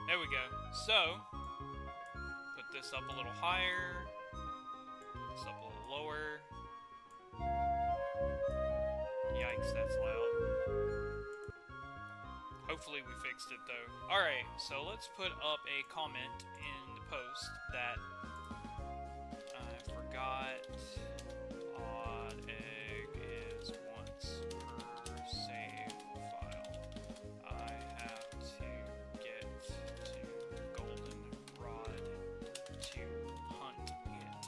There we go. So, put this up a little higher. Put this up a little lower. Yikes, that's loud. Hopefully we fixed it though. Alright, so let's put up a comment in the post that I forgot odd egg is once per save file. I have to get to goldenrod to hunt it.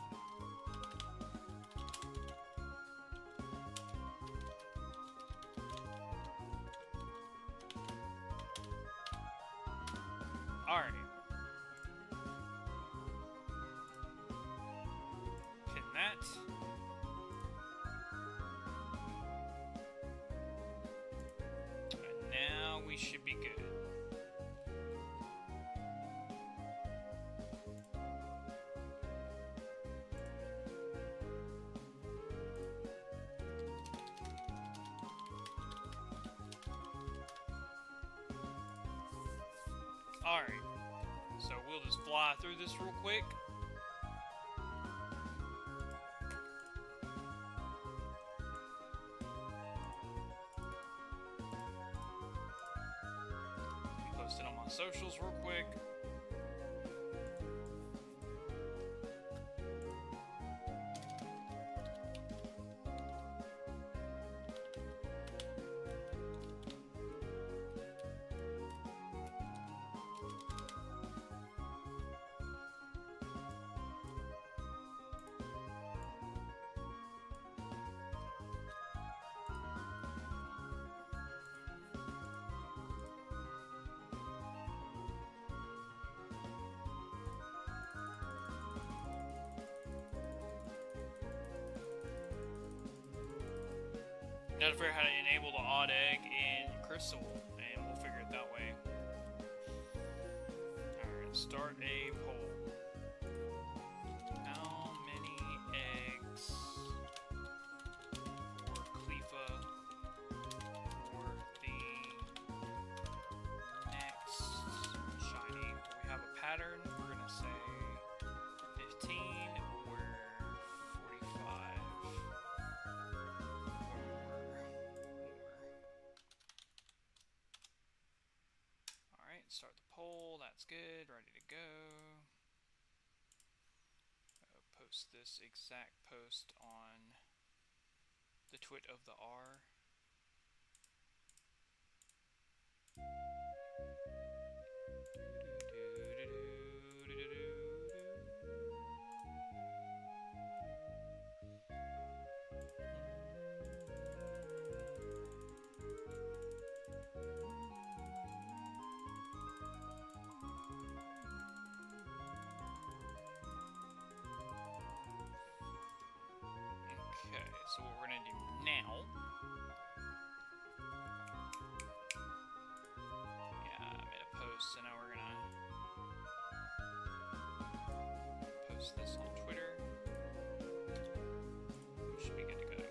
Alright. Pin that. And now we should be good. Alright, so we'll just fly through this real quick. Post it on my socials real quick. Now to figure out how to enable the odd egg in Crystal, and we'll figure it that way. Alright, start a poll. How many eggs for Cleffa for the next shiny? We have a pattern. We're gonna say 15 or 45. Alright, start the poll. That's good. Ready to go. Post this exact post on the twit of the R. Okay, so what we're gonna do now, yeah, I made a post, so now we're gonna post this on Twitter. We should be good to go.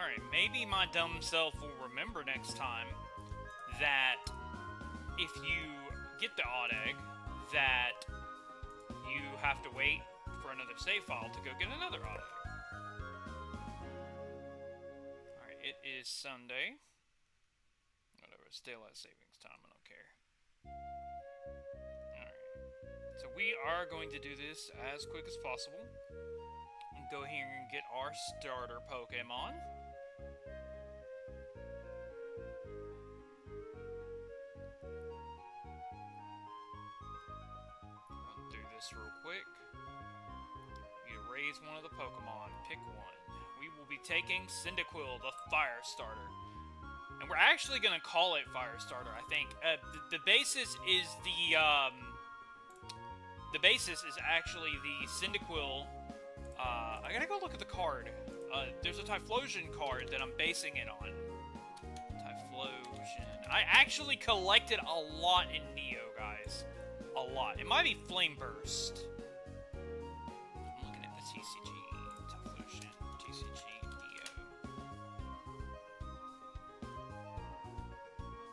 Alright, maybe my dumb self will remember next time that if you get the odd egg, that you have to wait for another save file to go get another odd egg. Alright, it is Sunday. Whatever, it's daylight savings time, I don't care. Alright, so we are going to do this as quick as possible. And go here and get our starter Pokemon. I'll do this real quick. You raise one of the Pokemon, pick one. We will be taking Cyndaquil, the Fire Starter. And we're actually going to call it Fire Starter, I think. The basis is the basis is actually the Cyndaquil. I gotta go look at the card. There's a Typhlosion card that I'm basing it on. Typhlosion. I actually collected a lot in Neo, guys. A lot. It might be Flame Burst. I'm looking at the TCG. Typhlosion. TCG Neo.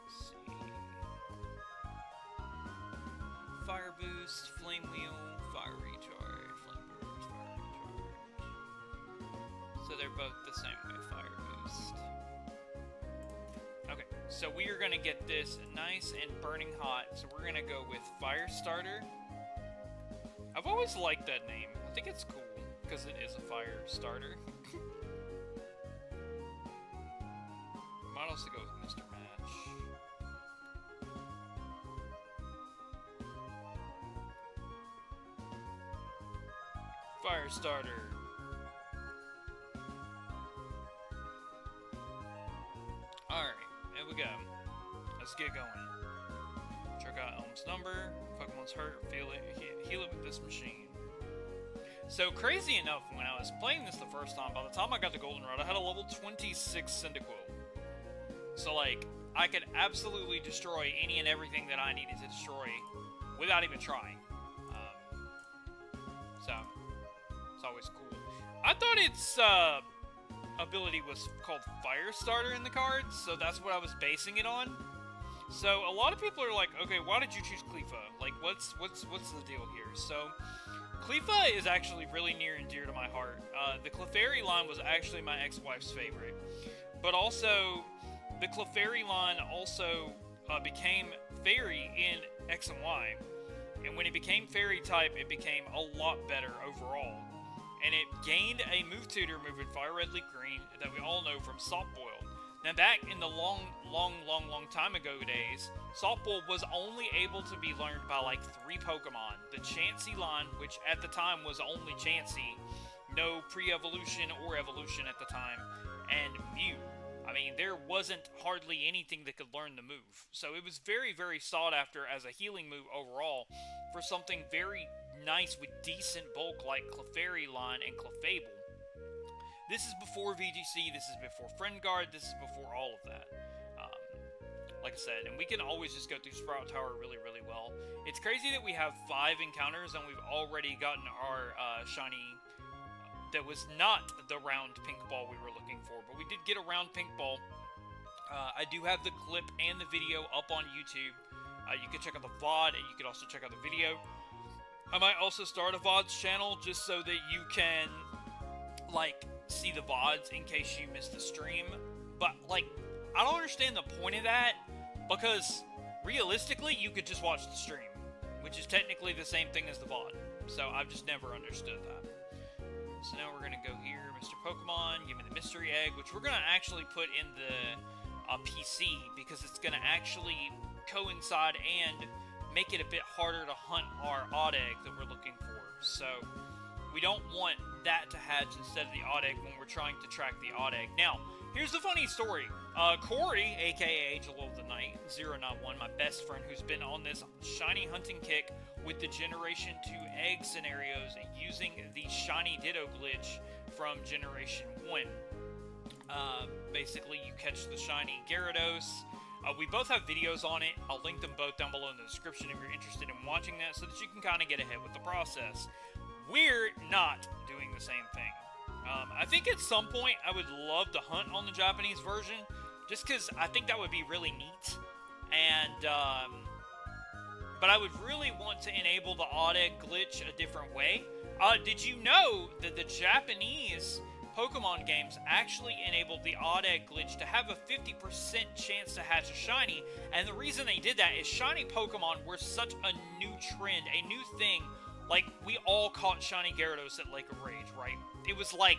Let's see. Fire Boost, Flame Wheel, Fire Recharge, Flame Burst, Fire Recharge. So they're both the same way, Fire Boost. Okay, so we are going to get this nice and burning hot, so we're going to go with Fire Starter. I've always liked that name. I think it's cool, because it is a Fire Starter. Might also go with Mr. Match. Fire Starter. Alright, here we go. Let's get going. Check out Elm's number. Pokemon's hurt, feel it, heal it with this machine. So, crazy enough, when I was playing this the first time, by the time I got to Goldenrod, I had a level 26 Cyndaquil. So, like, I could absolutely destroy any and everything that I needed to destroy without even trying. So, it's always cool. I thought its ability was called Fire Starter in the cards, so that's what I was basing it on. So, a lot of people are like, okay, why did you choose Cleffa? Like, what's the deal here? So, Cleffa is actually really near and dear to my heart. The Clefairy line was actually my ex-wife's favorite. But also, the Clefairy line also became Fairy in X and Y. And when it became Fairy type, it became a lot better overall. And it gained a move tutor move in Fire Red Leaf Green that we all know from Soft Boiled. Now back in the long time ago days, Soft Boiled was only able to be learned by like 3 Pokemon. The Chansey line, which at the time was only Chansey, no pre-evolution or evolution at the time, and Mew. I mean, there wasn't hardly anything that could learn the move. So it was very, very sought after as a healing move overall for something very nice with decent bulk like Clefairy line and Clefable. This is before VGC, this is before Friend Guard, this is before all of that. Like I said, and we can always just go through Sprout Tower really, really well. It's crazy that we have 5 encounters and we've already gotten our shiny. That was not the round pink ball we were looking for, but we did get a round pink ball. I do have the clip and the video up on YouTube. You can check out the VOD, and you can also check out the video. I might also start a VODs channel just so that you can, like, see the VODs in case you missed the stream. But, like, I don't understand the point of that, because realistically, you could just watch the stream, which is technically the same thing as the VOD. So I've just never understood that. So now we're going to go here, Mr. Pokemon, give me the Mystery Egg, which we're going to actually put in the PC, because it's going to actually coincide and make it a bit harder to hunt our odd egg that we're looking for. So we don't want that to hatch instead of the odd egg when we're trying to track the odd egg. Now, here's the funny story. Corey, aka Angel of the Night 091, my best friend who's been on this shiny hunting kick with the Generation 2 egg scenarios using the shiny Ditto glitch from Generation 1. Basically, you catch the shiny Gyarados. We both have videos on it. I'll link them both down below in the description if you're interested in watching that so that you can kind of get ahead with the process. We're not doing the same thing. I think at some point I would love to hunt on the Japanese version, just because I think that would be really neat. And, but I would really want to enable the odd egg glitch a different way. Did you know that the Japanese Pokemon games actually enabled the odd egg glitch to have a 50% chance to hatch a shiny? And the reason they did that is shiny Pokemon were such a new trend, a new thing. Like, we all caught shiny Gyarados at Lake of Rage, right? It was like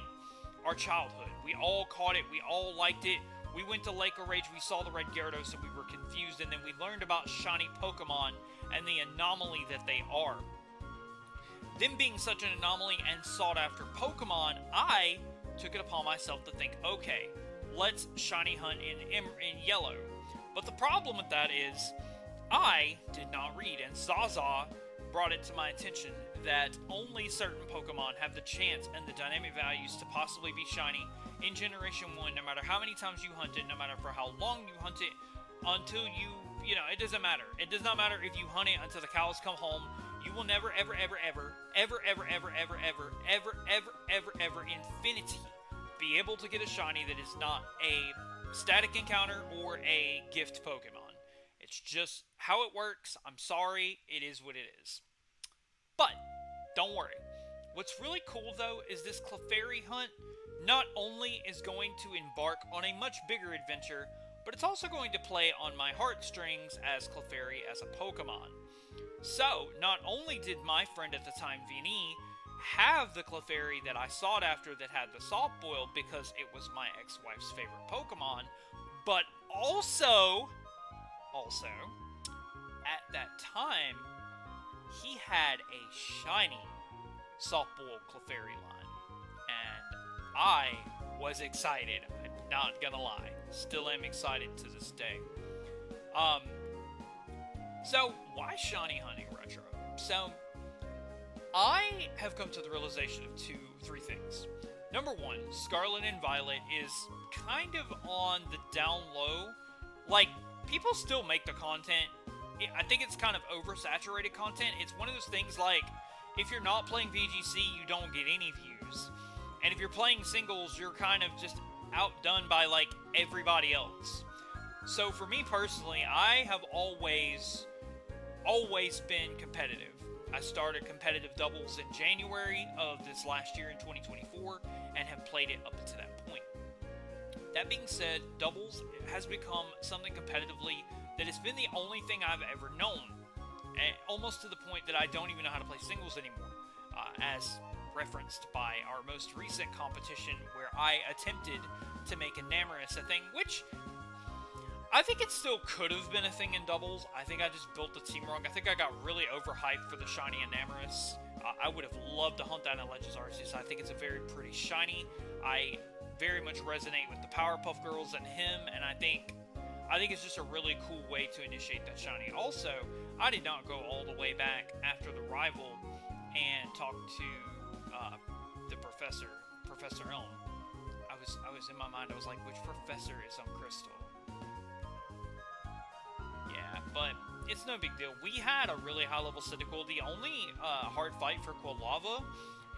our childhood. We all caught it, we all liked it. We went to Lake of Rage, we saw the red Gyarados, and we were confused, and then we learned about shiny Pokemon and the anomaly that they are. Them being such an anomaly and sought-after Pokemon, I took it upon myself to think, okay, let's shiny hunt in yellow. But the problem with that is, I did not read, and Zaza brought it to my attention that only certain Pokemon have the chance and the dynamic values to possibly be shiny in Generation 1, no matter how many times you hunt it, no matter for how long you hunt it, until you know, it doesn't matter. It does not matter if you hunt it until the cows come home. You will never, ever, ever, ever, ever, ever, ever, ever, ever, ever, ever, ever, ever, infinity be able to get a shiny that is not a static encounter or a gift Pokemon. It's just how it works. I'm sorry, it is what it is. But, don't worry. What's really cool, though, is this Clefairy hunt not only is going to embark on a much bigger adventure, but it's also going to play on my heartstrings as Clefairy as a Pokemon. So, not only did my friend at the time, Vinny, have the Clefairy that I sought after that had the Salt Boil because it was my ex-wife's favorite Pokemon, but also, at that time, he had a shiny Salt Boil Clefairy line, and I was excited. I'm not gonna lie. Still am excited to this day. So, why shiny hunting retro? So, I have come to the realization of three things. Number one, Scarlet and Violet is kind of on the down low. Like, people still make the content. I think it's kind of oversaturated content. It's one of those things like, if you're not playing VGC, you don't get any views. And if you're playing singles, you're kind of just outdone by, like, everybody else. So for me personally, I have always been competitive. I started competitive doubles in January of this last year in 2024 and have played it up to that point. That being said, doubles has become something competitively that has been the only thing I've ever known, and almost to the point that I don't even know how to play singles anymore, as referenced by our most recent competition where I attempted to make Enamorous a thing, which I think it still could have been a thing in doubles. I think I just built the team wrong. I think I got really overhyped for the shiny Enamorous. I would have loved to hunt that in Legends Arceus. I think it's a very pretty shiny. I very much resonate with the Powerpuff Girls and him, and I think it's just a really cool way to initiate that shiny. Also, I did not go all the way back after the rival and talk to the Professor Elm. I was in my mind, I was like, which professor is on Crystal? Yeah, but it's no big deal. We had a really high level Cyndaquil. The only hard fight for Quilava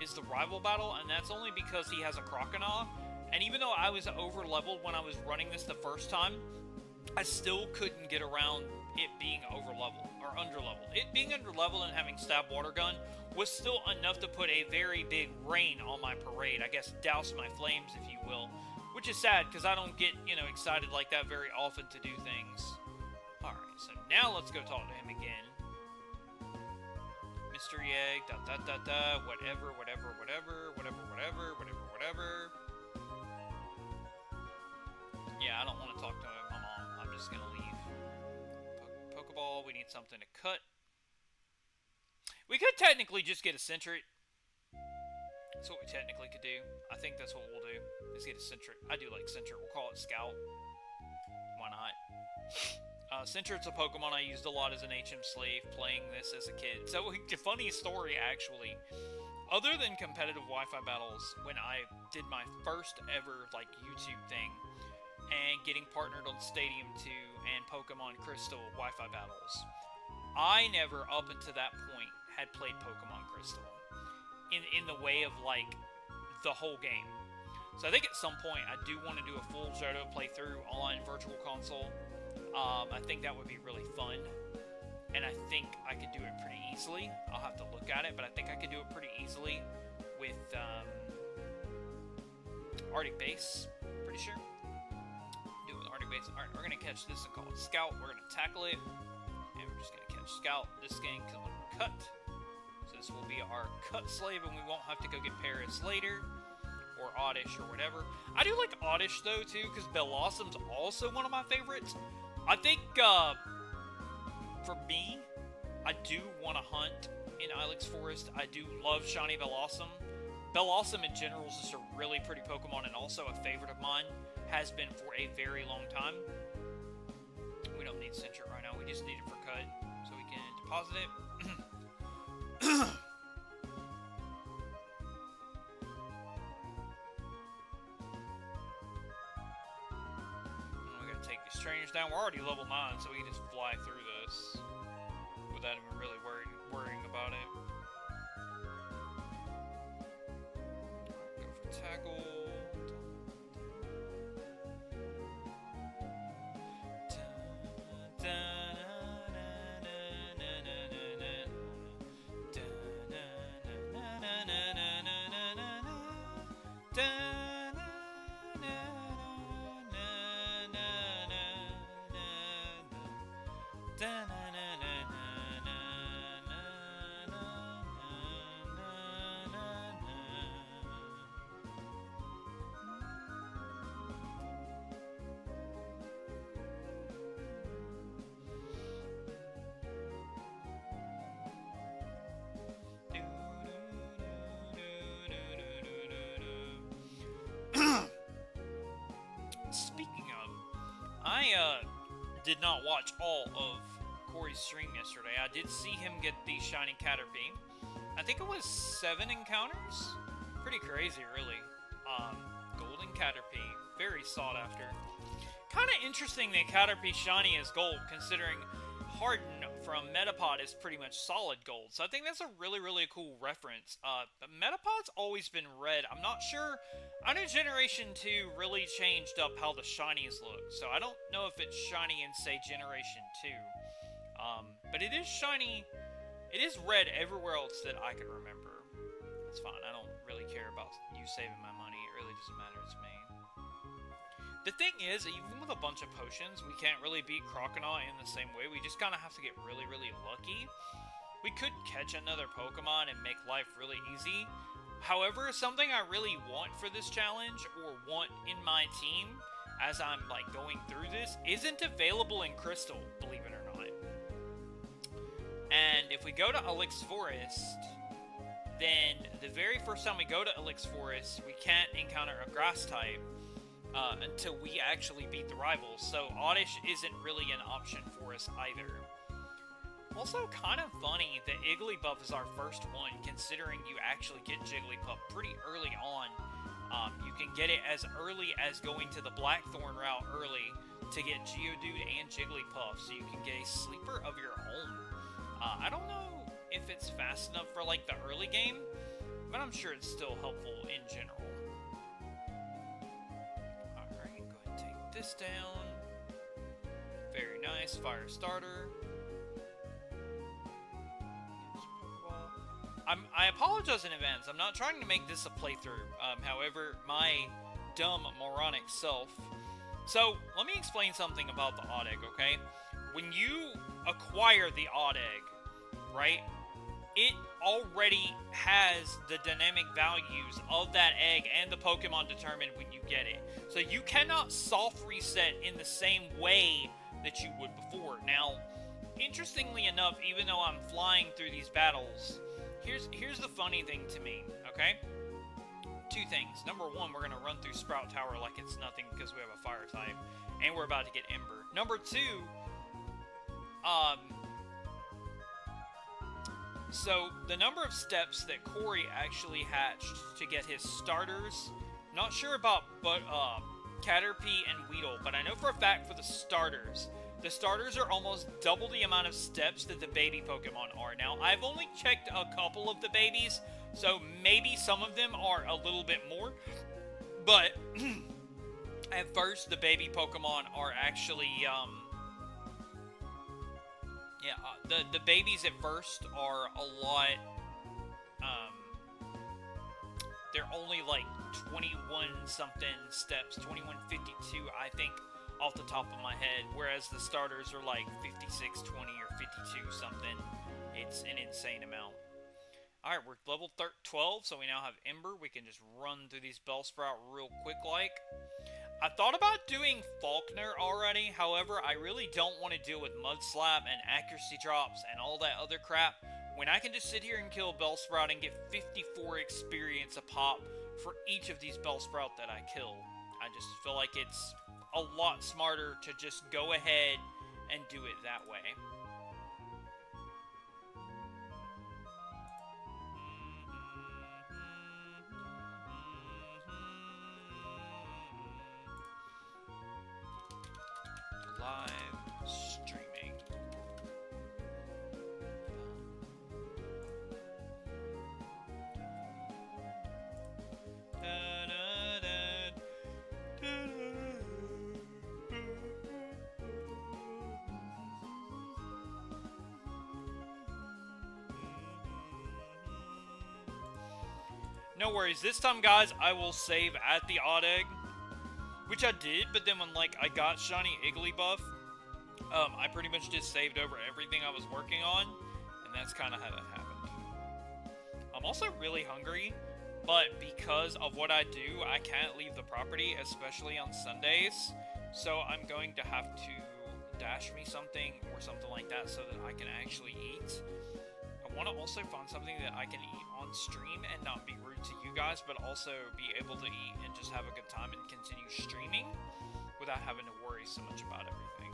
is the rival battle, and that's only because he has a Croconaw. And even though I was over leveled when I was running this the first time, I still couldn't get around it being over leveled or under leveled. It being under leveled and having Stab Water Gun was still enough to put a very big rain on my parade. I guess douse my flames, if you will, which is sad because I don't get, excited like that very often to do things. Alright, so now let's go talk to him again. Mystery Egg, whatever. Yeah, I don't want to talk to my mom. I'm just gonna leave. Pokeball, we need something to cut. We could technically just get a Sentret. That's what we technically could do. I think that's what we'll do, is get a Sentret. I do like Sentret. We'll call it Scout. Why not? Sentret's a Pokemon I used a lot as an HM slave, playing this as a kid. So, a funny story, actually. Other than competitive Wi-Fi battles, when I did my first ever, YouTube thing, and getting partnered on Stadium 2 and Pokemon Crystal Wi-Fi battles, I never, up until that point, had played Pokemon Crystal. In the way of, the whole game. So I think at some point I do want to do a full Johto playthrough on Virtual Console. I think that would be really fun. And I think I could do it pretty easily. I'll have to look at it, but I think I could do it pretty easily with Arctic Base. Pretty sure. Do it with Arctic Base. Alright, we're going to catch this and call it Scout. We're going to tackle it. And we're just going to catch Scout. This game can look cut. So this will be our cut slave, and we won't have to go get Paris later. Or Oddish or whatever. I do like Oddish though too, because Bellossom's also one of my favorites. I think for me, I do want to hunt in Ilex Forest. I do love Shiny Bellossom. Bellossom in general is just a really pretty Pokemon and also a favorite of mine. Has been for a very long time. We don't need Cincture right now. We just need it for cut so we can deposit it. Take these trainers down. We're already level 9, so we can just fly through this without even really worrying about it. Go for tackle. Speaking of, I did not watch all of Corey's stream yesterday. I did see him get the Shiny Caterpie. I think it was 7 encounters. Pretty crazy, really. Golden Caterpie, very sought after. Kind of interesting that Caterpie Shiny is gold, considering Harden from Metapod is pretty much solid gold. So I think that's a really, really cool reference. Metapod's always been red. I'm not sure. I know Generation 2 really changed up how the shinies look. So I don't know if it's shiny in, say, Generation 2. But it is shiny. It is red everywhere else that I can remember. It's fine. I don't really care about you saving my money. It really doesn't matter to me. The thing is, even with a bunch of potions, we can't really beat Croconaw in the same way. We just kind of have to get really, really lucky. We could catch another Pokemon and make life really easy. However, something I really want for this challenge, or want in my team, as I'm like going through this, isn't available in Crystal, believe it or not. And if we go to Ilex Forest, then the very first time we go to Ilex Forest, we can't encounter a grass type. Until we actually beat the rivals, so Oddish isn't really an option for us either. Also, kind of funny that Igglybuff is our first one, considering you actually get Jigglypuff pretty early on. You can get it as early as going to the Blackthorn route early to get Geodude and Jigglypuff, so you can get a sleeper of your own. I don't know if it's fast enough for like the early game, but I'm sure it's still helpful in general. This down. Very nice. Fire starter. I apologize in advance. I'm not trying to make this a playthrough. However, my dumb moronic self. So, let me explain something about the odd egg, okay? When you acquire the odd egg, right? It already has the dynamic values of that egg and the Pokemon determined when you get it. So you cannot soft reset in the same way that you would before. Now, interestingly enough, even though I'm flying through these battles, here's the funny thing to me, okay? Two things. Number one, we're going to run through Sprout Tower like it's nothing because we have a fire type, and we're about to get Ember. Number two, so the number of steps that Corey actually hatched to get his starters, not sure about Caterpie and Weedle, but I know for a fact for the starters are almost double the amount of steps that the baby Pokemon are. Now, I've only checked a couple of the babies, so maybe some of them are a little bit more, But at first, the baby Pokemon are actually, the babies at first are a lot, they're only like 21 something steps, 2152, I think, off the top of my head, whereas the starters are like 5620 or 52 something. It's an insane amount. Alright, we're level 12, so we now have Ember. We can just run through these Bellsprout real quick like. I thought about doing Faulkner already, however, I really don't want to deal with Mud Slap and accuracy drops and all that other crap, when I can just sit here and kill Bellsprout and get 54 experience a pop for each of these Bellsprout that I kill. I just feel like it's a lot smarter to just go ahead and do it that way. Live streaming. No worries, this time, guys, I will save at the odd egg, which I did, but then when, like, I got Shiny Igglybuff, I pretty much just saved over everything I was working on, and that's kind of how that happened. I'm also really hungry, but because of what I do, I can't leave the property, especially on Sundays, so I'm going to have to dash me something or something like that so that I can actually eat. I want to also find something that I can eat on stream and not be rude to you guys, but also be able to eat and just have a good time and continue streaming without having to worry so much about everything.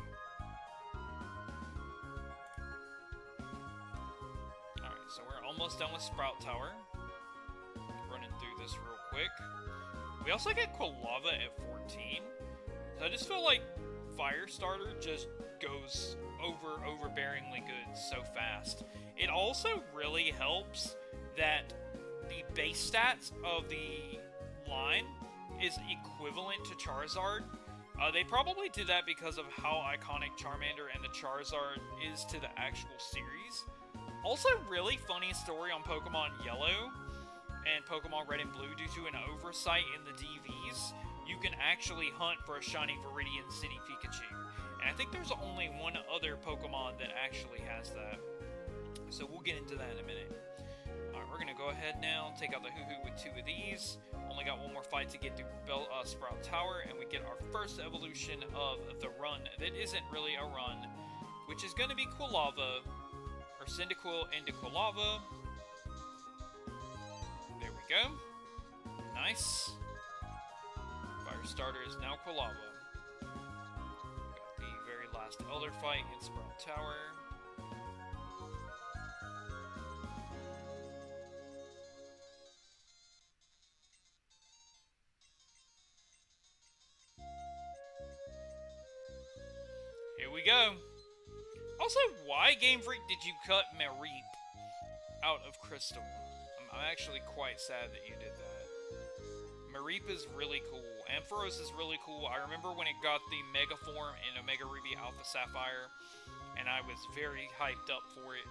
Alright, so we're almost done with Sprout Tower. Running through this real quick. We also get Quilava at 14. So I just feel like Firestarter just goes overbearingly good so fast. It also really helps that the base stats of the line is equivalent to Charizard. They probably did that because of how iconic Charmander and the Charizard is to the actual series. Also, really funny story on Pokemon Yellow and Pokemon Red and Blue. Due to an oversight in the DVs, you can actually hunt for a shiny Viridian City Pikachu. And I think there's only one other Pokemon that actually has that. So we'll get into that in a minute. Alright, we're going to go ahead now, take out the Hoo-Hoo with 2 of these. Only got one more fight to get through Sprout Tower, and we get our first evolution of the run that isn't really a run, which is going to be Quilava, or Cyndaquil into Quilava. There we go. Nice. Firestarter is now Quilava. Got the very last Elder fight in Sprout Tower. Here we go. Also, why, Game Freak, did you cut Mareep out of Crystal? I'm actually quite sad that you did that. Mareep is really cool. Ampharos is really cool. I remember when it got the Mega Form in Omega Ruby Alpha Sapphire, and I was very hyped up for it.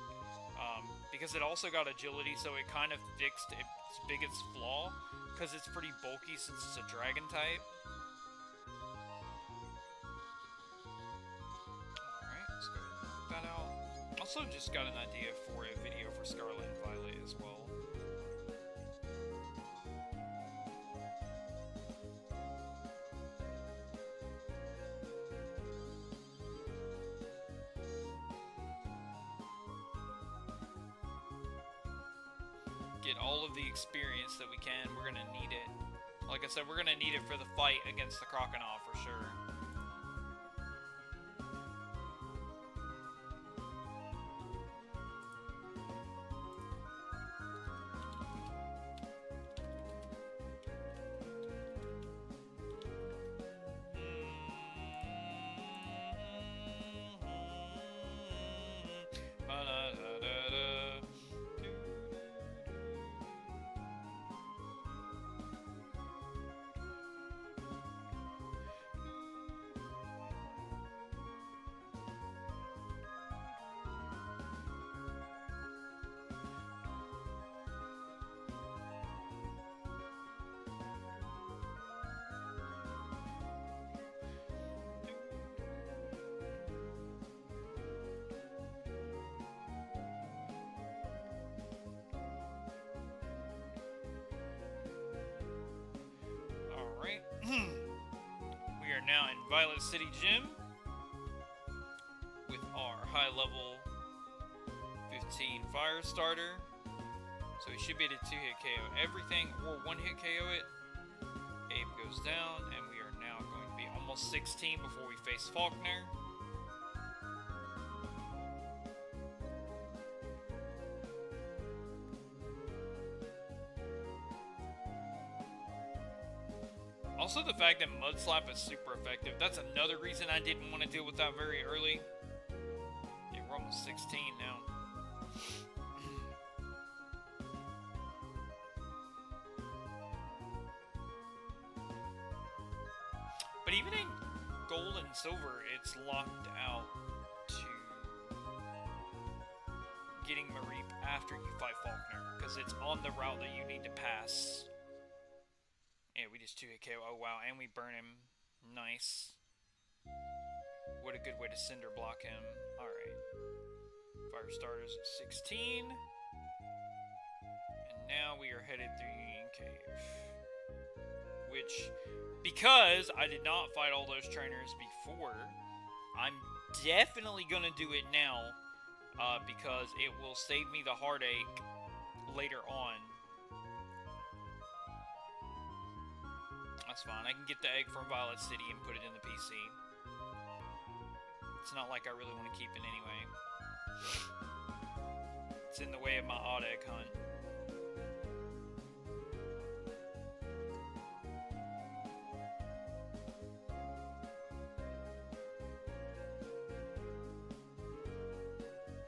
Because it also got agility, so it kind of fixed its biggest flaw, because it's pretty bulky since it's a dragon type. That out. Also just got an idea for a video for Scarlet and Violet as well. Get all of the experience that we can. We're gonna need it. Like I said, we're gonna need it for the fight against the Croconaw for sure. We are now in Violet City Gym with our high level 15 Fire Starter. So we should be able to 2-hit KO everything or 1-hit KO it. Abe goes down, and we are now going to be almost 16 before we face Faulkner. Also, the fact that Mud Slap is super effective, that's another reason I didn't want to deal with that very early. Yeah, we're almost 16 now. But even in Gold and Silver, it's locked out to getting Mareep after you fight Faulkner, because it's on the route that you need to pass. Yeah, we just 2-hit KO. Oh, wow. And we burn him. Nice. What a good way to Cinder block him. Alright. Fire Starters at 16. And now we are headed through Union Cave. Which, because I did not fight all those trainers before, I'm definitely going to do it now. Because it will save me the heartache later on. That's fine. I can get the egg from Violet City and put it in the PC. It's not like I really want to keep it anyway. It's in the way of my odd egg hunt.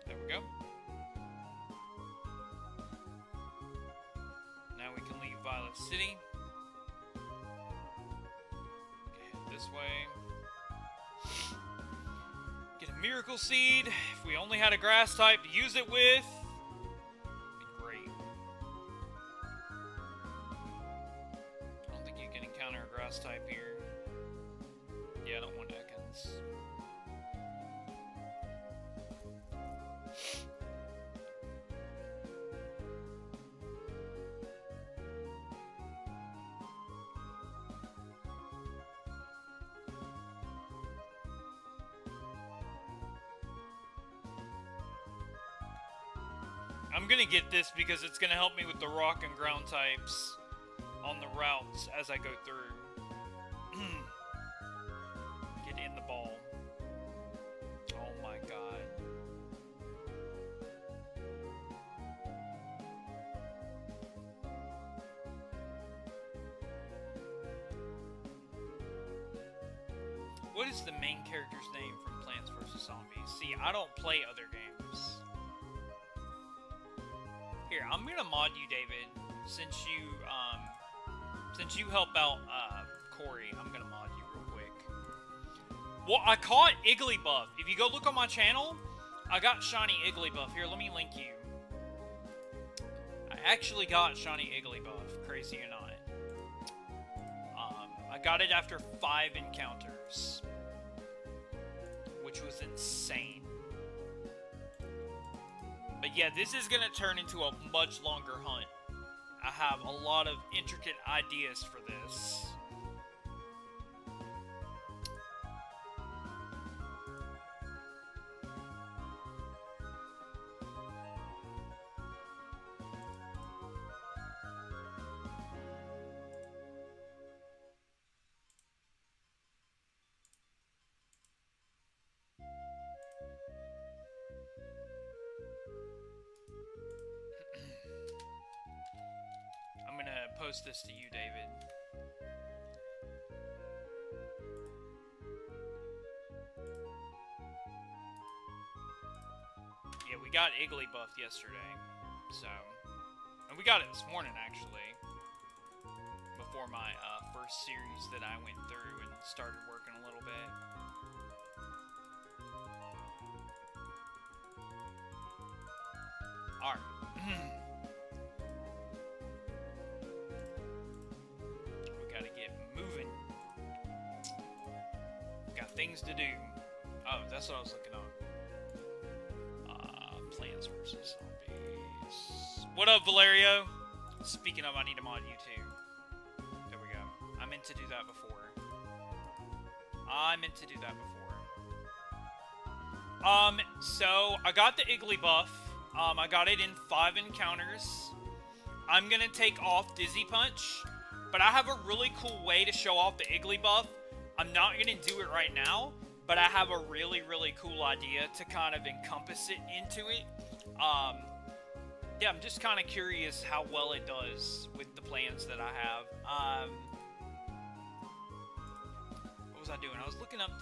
There we go. Now we can leave Violet City. This way. Get a Miracle Seed. If we only had a grass type to use it with, it'd be great. I don't think you can encounter a grass type here. Yeah, I don't want Ekans. I'm gonna get this because it's gonna help me with the rock and ground types on the routes as I go through. Get in the ball. Oh my god. What is the main character's name from Plants vs. Zombies? See, I don't play other games. Here, I'm gonna mod you, David, since you help out Corey. I'm gonna mod you real quick. Well, I caught Igglybuff. If you go look on my channel, I got Shiny Igglybuff. Here, let me link you. I actually got Shiny Igglybuff, crazy or not. I got it after 5 encounters, which was insane. But yeah, this is going to turn into a much longer hunt. I have a lot of intricate ideas for this. I'm gonna post this to you, David. Yeah, we got Igglybuff yesterday, so... And we got it this morning, actually. Before my first series that I went through and started working a little bit. Alright. We gotta get moving. Got things to do. Oh, that's what I was looking on. Plants vs. Zombies. What up, Valerio? Speaking of, I need to mod you too. There we go. I meant to do that before. I meant to do that before. So I got the Iggly buff. I got it in 5 encounters. I'm gonna take off Dizzy Punch, but I have a really cool way to show off the Iggly buff. I'm not gonna do it right now, but I have a really, really cool idea to kind of encompass it into it. Yeah, I'm just kind of curious how well it does with the plans that I have. What was I doing? I was looking up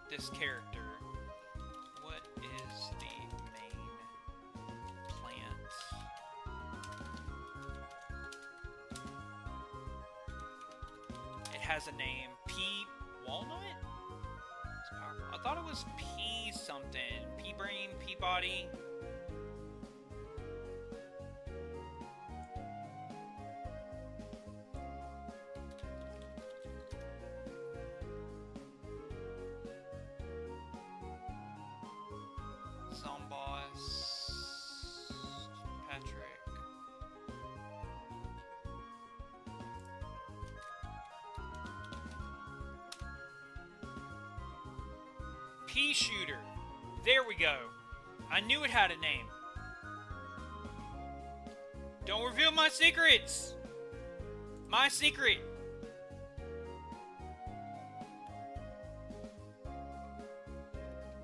this character. What is the main plant? It has a name. Pea Walnut? It's powerful. I thought it was Pea something. Pea Brain, Peabody. Pea Shooter. There we go. I knew it had a name. Don't reveal my secrets! My secret!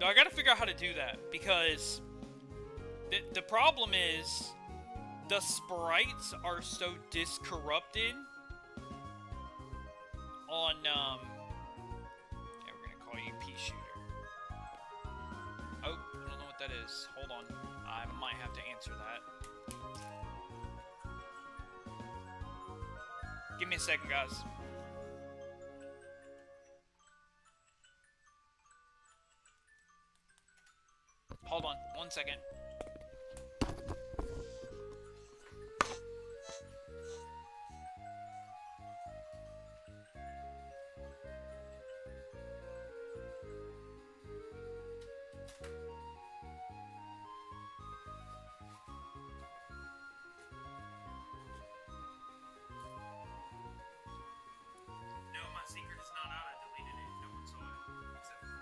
No, I gotta figure out how to do that, because the problem is the sprites are so discorrupted on, yeah, we're gonna call you Pea Shooter. Oh, I don't know what that is. Hold on. I might have to answer that. Give me a second, guys. Hold on. 1 second. Secret is not out. I deleted it. No one saw it except for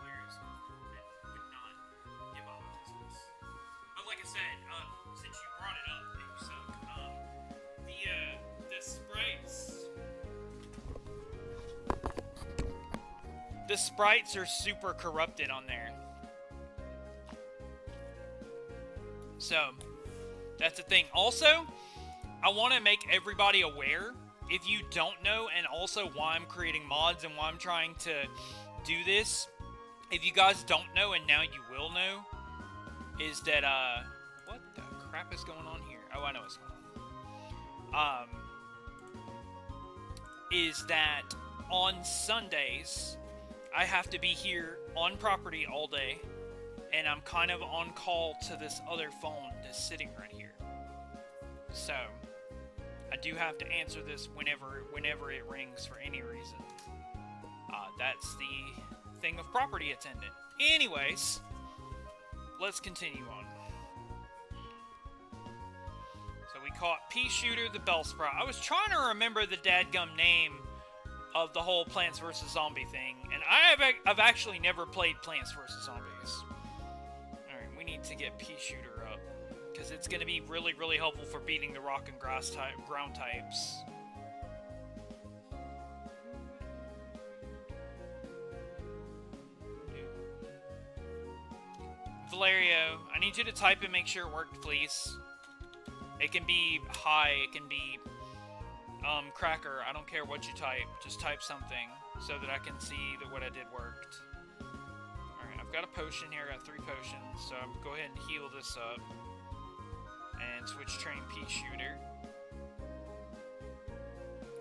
Hilarious would not give up on this. But like I said, since you brought it up, the sprites are super corrupted on there. So that's the thing. Also, I want to make everybody aware. If you don't know, and also why I'm creating mods and why I'm trying to do this, if you guys don't know, and now you will know, is that, what the crap is going on here? Oh, I know what's going on. Is that on Sundays, I have to be here on property all day, and I'm kind of on call to this other phone that's sitting right here. So I do have to answer this whenever it rings for any reason. That's the thing of property attendant. Anyways, let's continue on. So we caught Pea Shooter the Bellsprout. I was trying to remember the dadgum name of the whole Plants vs. Zombie thing, and I've actually never played Plants vs. Zombies. Alright, we need to get Pea Shooter up, because it's going to be really, really helpful for beating the rock and ground types. Valerio, I need you to type and make sure it worked, please. It can be hi, it can be cracker, I don't care what you type, just type something so that I can see that what I did worked. Alright, I've got a potion here, I got 3 potions, so go ahead and heal this up. And switch train Pea Shooter.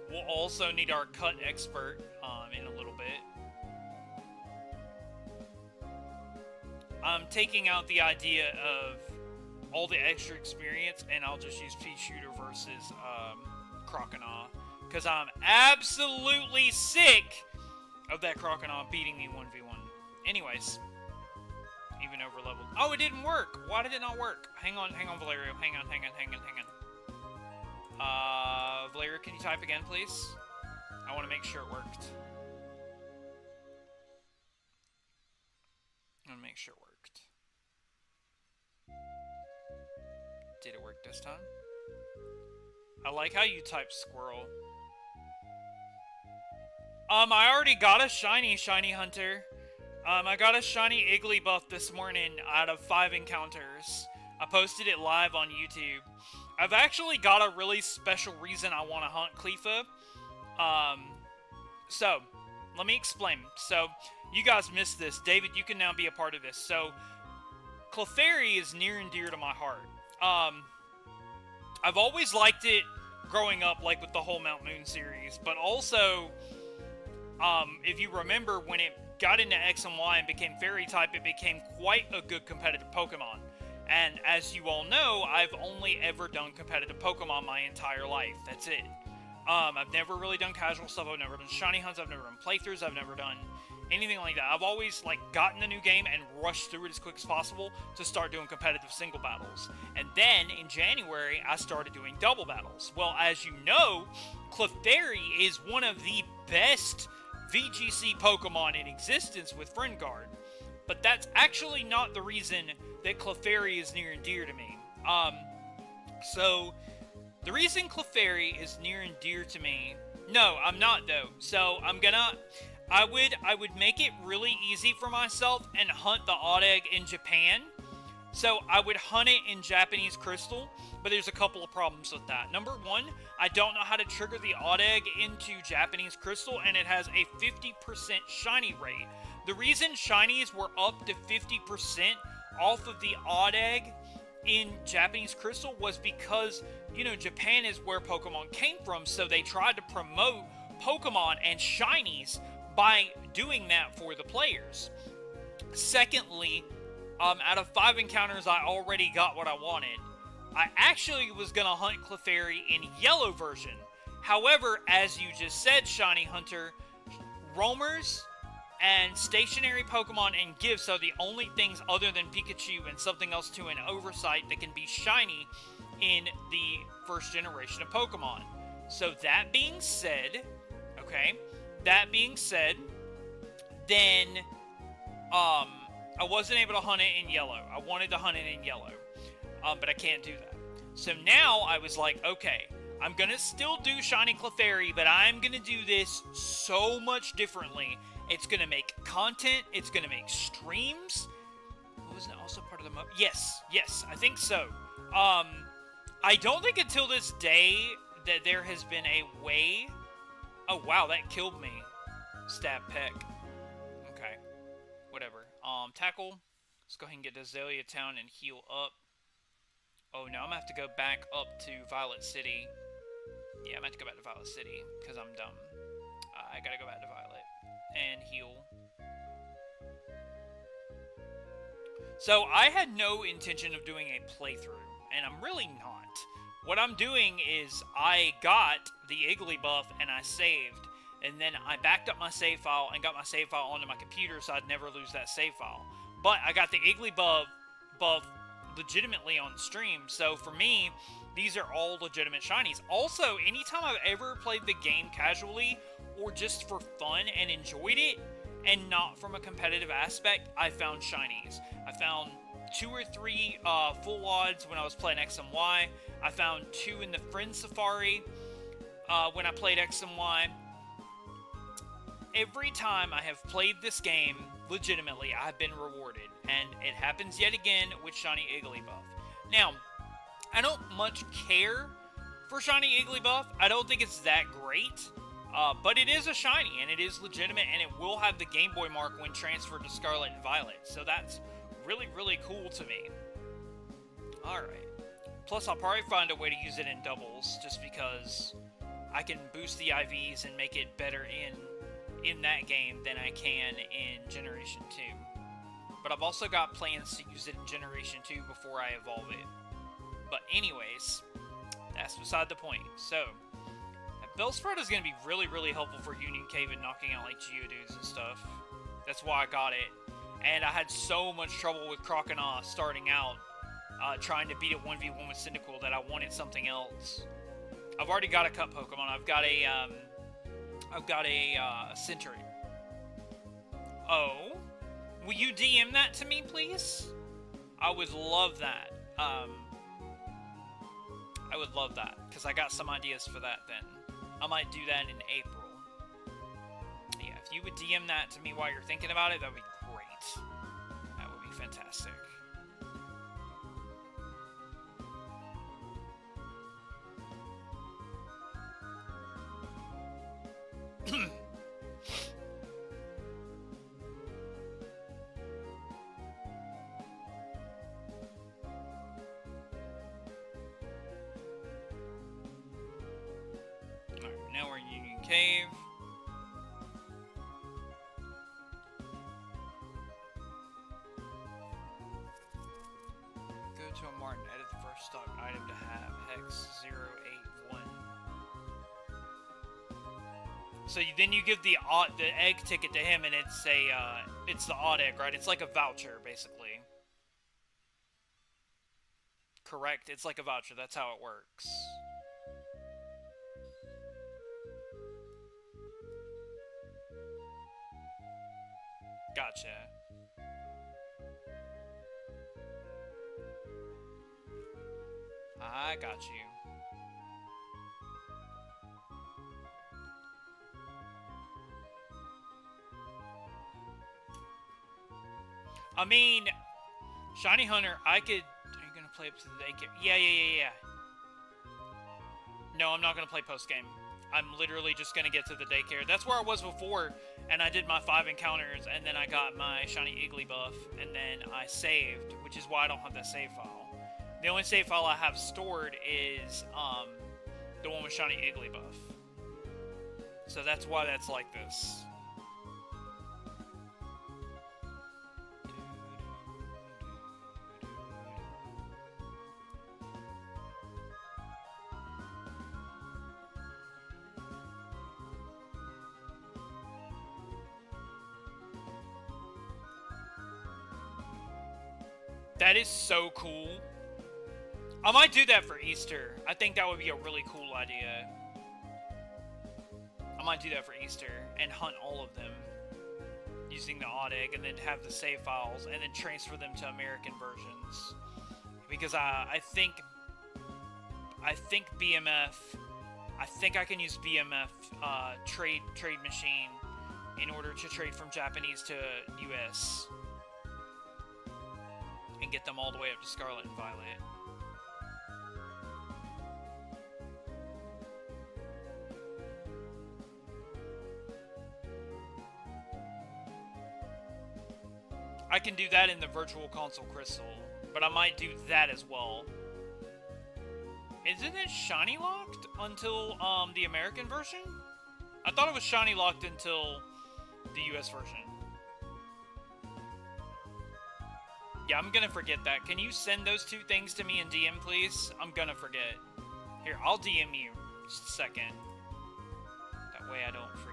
We'll also need our cut expert in a little bit. I'm taking out the idea of all the extra experience, and I'll just use Pea Shooter versus Croconaw, because I'm absolutely sick of that Croconaw beating me 1v1. Anyways, even over leveled. Oh, it didn't work. Why did it not work? Hang on, Valerio. Hang on. Valerio, can you type again, please? I want to make sure it worked. I'm gonna make sure it worked. Did it work this time? I like how you type squirrel. I already got a shiny hunter. I got a shiny Igglybuff this morning out of 5 encounters. I posted it live on YouTube. I've actually got a really special reason I want to hunt Cleffa. So, let me explain. So, you guys missed this. David, you can now be a part of this. So, Clefairy is near and dear to my heart. I've always liked it growing up, like with the whole Mount Moon series, but also, if you remember, when it got into X and Y and became Fairy type, it became quite a good competitive Pokemon. And as you all know, I've only ever done competitive Pokemon my entire life. That's it. I've never really done casual stuff. I've never done shiny hunts. I've never done playthroughs. I've never done anything like that. I've always like gotten the new game and rushed through it as quick as possible to start doing competitive single battles. And then in January, I started doing double battles. Well, as you know, Clefairy is one of the best VGC Pokemon in existence with Friend Guard. But that's actually not the reason that Clefairy is near and dear to me. So the reason Clefairy is near and dear to me... No, I'm not, though. So, I would make it really easy for myself and hunt the odd egg in Japan. So, I would hunt it in Japanese Crystal, but there's a couple of problems with that. Number one, I don't know how to trigger the odd egg into Japanese Crystal, and it has a 50% shiny rate. The reason shinies were up to 50% off of the odd egg in Japanese Crystal was because, you know, Japan is where Pokemon came from, so they tried to promote Pokemon and shinies by doing that for the players. Secondly, out of 5 encounters, I already got what I wanted. I actually was going to hunt Clefairy in yellow version. However, as you just said, Shiny Hunter, roamers and stationary Pokemon and gifts are the only things other than Pikachu and something else to an oversight that can be shiny in the first generation of Pokemon. So that being said, then I wasn't able to hunt it in yellow. I wanted to hunt it in yellow, but I can't do that. So now I was like, okay, I'm gonna still do Shiny Clefairy, but I'm gonna do this so much differently. It's gonna make content. It's gonna make streams. Wasn't it also part of the Yes, I think so. I don't think until this day that there has been a way... Oh, wow, that killed me. Stab Peck. Okay. Whatever. Tackle. Let's go ahead and get to Azalea Town and heal up. Oh, no, I'm gonna have to go back up to Violet City. Yeah, I'm gonna have to go back to Violet City, because I'm dumb. I gotta go back to Violet and heal. So, I had no intention of doing a playthrough, and I'm really not. What I'm doing is, I got the Igglybuff and I saved, and then I backed up my save file and got my save file onto my computer so I'd never lose that save file. But I got the Igglybuff legitimately on stream, so for me, these are all legitimate shinies. Also, anytime I've ever played the game casually, or just for fun and enjoyed it, and not from a competitive aspect, I found shinies. I found 2 or 3 full odds when I was playing X and Y. I found 2 in the Friend Safari when I played X and Y. Every time I have played this game, legitimately, I've been rewarded. And it happens yet again with Shiny Igglybuff. Now, I don't much care for Shiny Igglybuff. I don't think it's that great. But it is a shiny, and it is legitimate, and it will have the Game Boy mark when transferred to Scarlet and Violet. So that's really, really cool to me. Alright. Plus, I'll probably find a way to use it in doubles, just because I can boost the IVs and make it better in that game than I can in Generation 2. But I've also got plans to use it in Generation 2 before I evolve it. But anyways, that's beside the point. So, Bellsprout is going to be really, really helpful for Union Cave and knocking out, like, Geodudes and stuff. That's why I got it. And I had so much trouble with Croconaw starting out, trying to beat a 1v1 with Cyndaquil, that I wanted something else. I've already got a cut Pokemon. I've got a Century. Oh? Will you DM that to me, please? I would love that. I would love that, because I got some ideas for that then. I might do that in April. Yeah, if you would DM that to me while you're thinking about it, that would be great. That would be fantastic. Alright, now we're in Union Cave. Go to a mart and edit the first stock item to have hex 081. So then you give the egg ticket to him, and it's it's the odd egg, right? It's like a voucher, basically. Correct. It's like a voucher. That's how it works. Gotcha. I got you. I mean, Shiny Hunter, I could... Are you gonna play up to the daycare? Yeah. No, I'm not gonna play post-game. I'm literally just gonna get to the daycare. That's where I was before, and I did my 5 encounters, and then I got my Shiny Iggly buff, and then I saved, which is why I don't have that save file. The only save file I have stored is, the one with Shiny Iggly buff. So that's why that's like this. That is so cool. I might do that for Easter. I think that would be a really cool idea. I might do that for Easter and hunt all of them using the odd egg, and then have the save files and then transfer them to American versions. Because I think BMF, I think I can use BMF trade machine in order to trade from Japanese to US. And get them all the way up to Scarlet and Violet. I can do that in the Virtual Console Crystal, but I might do that as well. Isn't it shiny locked until the American version? I thought it was shiny locked until the US version. Yeah, I'm gonna forget that. Can you send those 2 things to me in DM, please? I'm gonna forget. Here, I'll DM you. Just a second. That way I don't forget.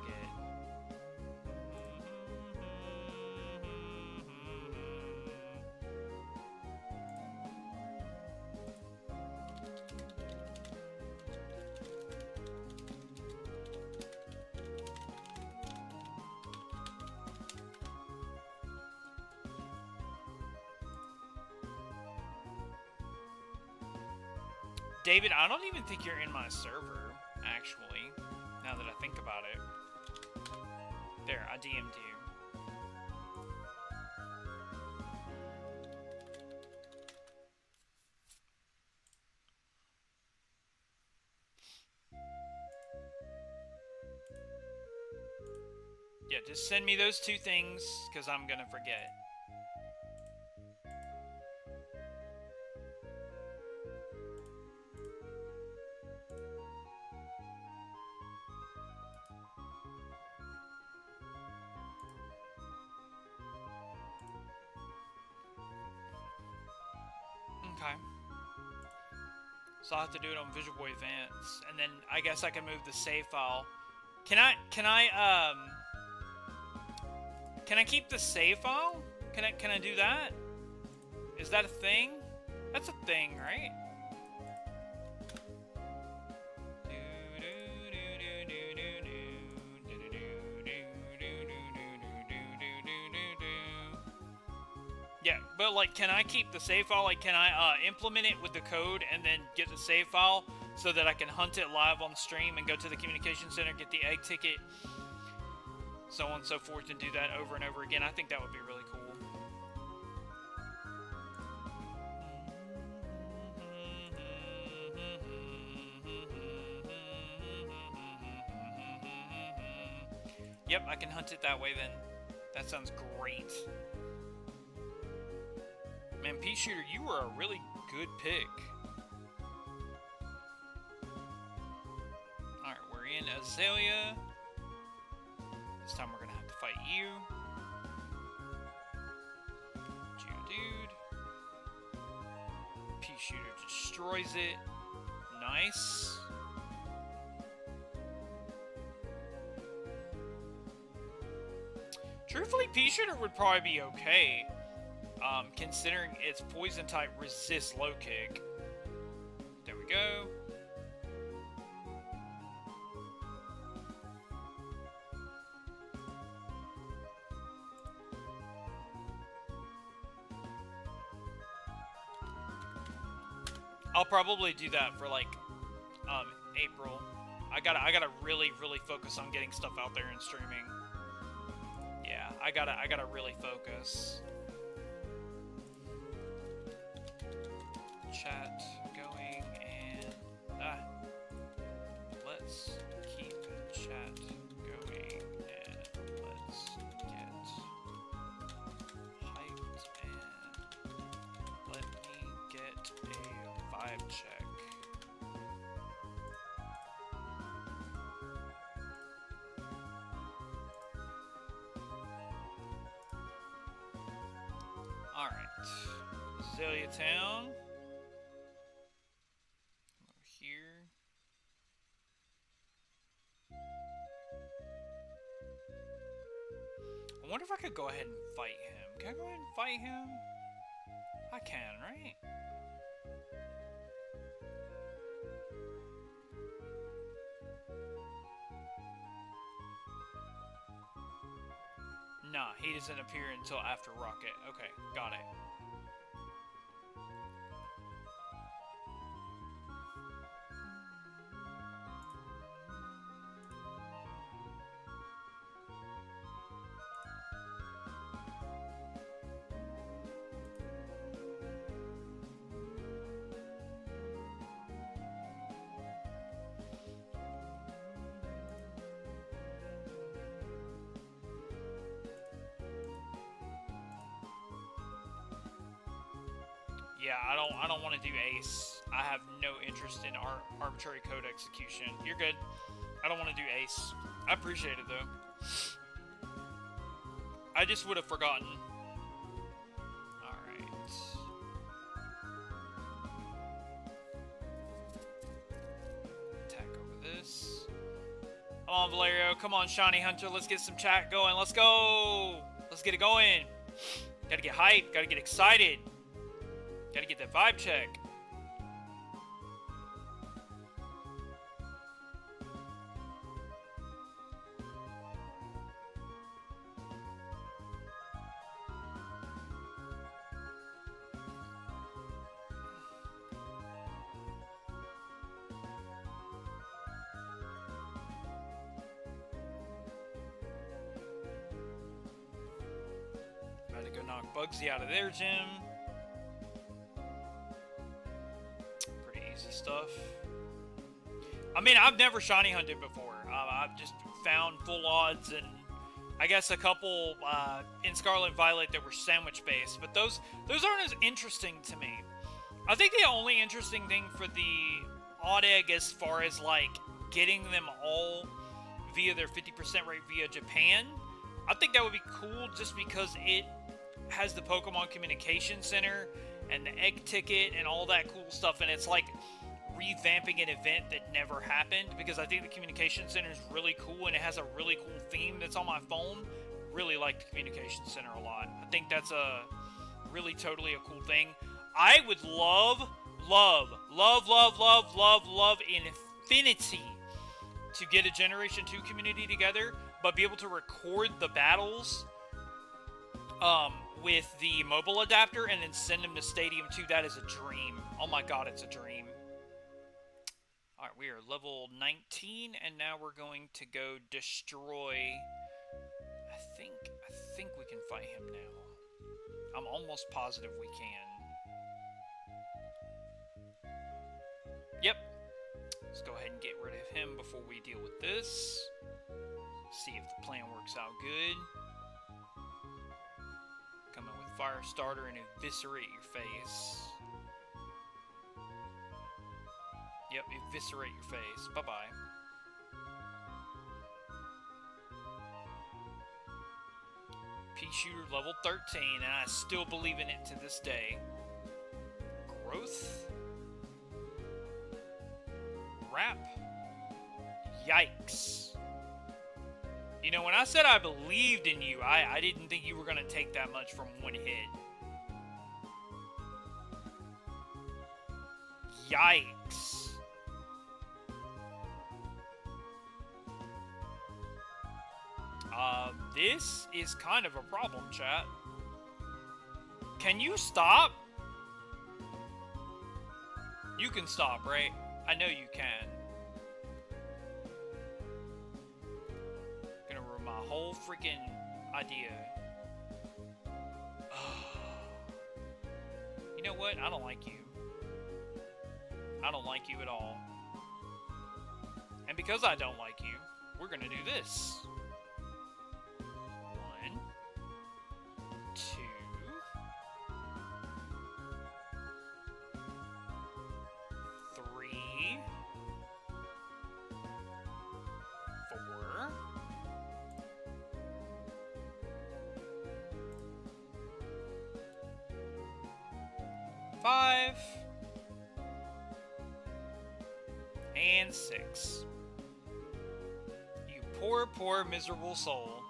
David, I don't even think you're in my server, actually, now that I think about it. There, I DM'd you. Yeah, just send me those 2 things, because I'm gonna forget. Okay. So I'll have to do it on Visual Boy Advance, and then I guess I can move the save file. Can I keep the save file? Can I do that? Is that a thing? That's a thing, right? But, like, can I keep the save file? Like, can I implement it with the code and then get the save file so that I can hunt it live on stream and go to the communication center, get the egg ticket, so on and so forth, and do that over and over again? I think that would be really cool. Yep, I can hunt it that way then. That sounds great. Man, Pea Shooter, you were a really good pick. Alright, we're in Azalea. This time we're gonna have to fight you. Geodude. Pea Shooter destroys it. Nice. Truthfully, Pea Shooter would probably be okay. Considering its poison type resists low kick. There we go. I'll probably do that for like April. I gotta really focus on getting stuff out there and streaming. Yeah, I gotta really focus. Chat going, and let's keep chat going, and let's get hyped, and let me get a vibe check. Alright, Azalea Town. I wonder if I could go ahead and fight him. Can I go ahead and fight him? I can, right? Nah, he doesn't appear until after Rocket. Okay, got it. Yeah, I don't want to do Ace. I have no interest in arbitrary code execution. You're good. I don't want to do Ace. I appreciate it though. I just would have forgotten. Alright. Attack over this. Come on, Valerio. Come on, Shiny Hunter. Let's get some chat going. Let's go. Let's get it going. Gotta get hyped. Gotta get excited. Gotta get that vibe check. About to go knock Bugsy out of their gym. Stuff. I mean, I've never shiny hunted before. I've just found full odds and I guess a couple in Scarlet and Violet that were sandwich based, but those aren't as interesting to me. I think the only interesting thing for the odd egg, as far as like getting them all via their 50% rate via Japan, I think that would be cool just because it has the Pokemon Communication Center and the egg ticket and all that cool stuff, and it's like revamping an event that never happened, because I think the Communication Center is really cool and it has a really cool theme that's on my phone. Really like the Communication Center a lot. I think that's a really totally a cool thing. I would love infinity to get a Generation 2 community together, but be able to record the battles with the mobile adapter and then send him to Stadium 2, that is a dream. Oh my god, it's a dream. Alright, we are level 19, and now we're going to go destroy... I think we can fight him now. I'm almost positive we can. Yep. Let's go ahead and get rid of him before we deal with this. See if the plan works out good. Come in with Fire Starter and eviscerate your face. Yep, eviscerate your face. Bye-bye. Pea-shooter level 13, and I still believe in it to this day. Growth? Wrap? Yikes. You know, when I said I believed in you, I didn't think you were going to take that much from one hit. Yikes. This is kind of a problem, chat. Can you stop? You can stop, right? I know you can. Gonna ruin my whole freaking idea. You know what? I don't like you. I don't like you at all. And because I don't like you, we're gonna do this. 1, 2, 3, 4, 5, and 6. You poor, poor, miserable soul.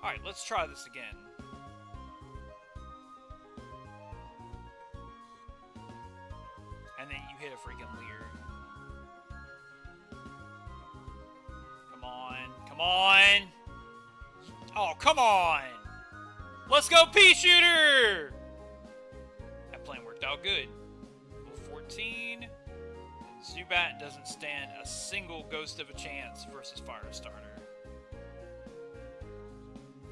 Alright, let's try this again. And then you hit a freaking leer. Come on. Come on! Oh, come on! Let's go, Pea-shooter! That plan worked out good. Level 14. Zubat doesn't stand a single ghost of a chance versus Firestarter.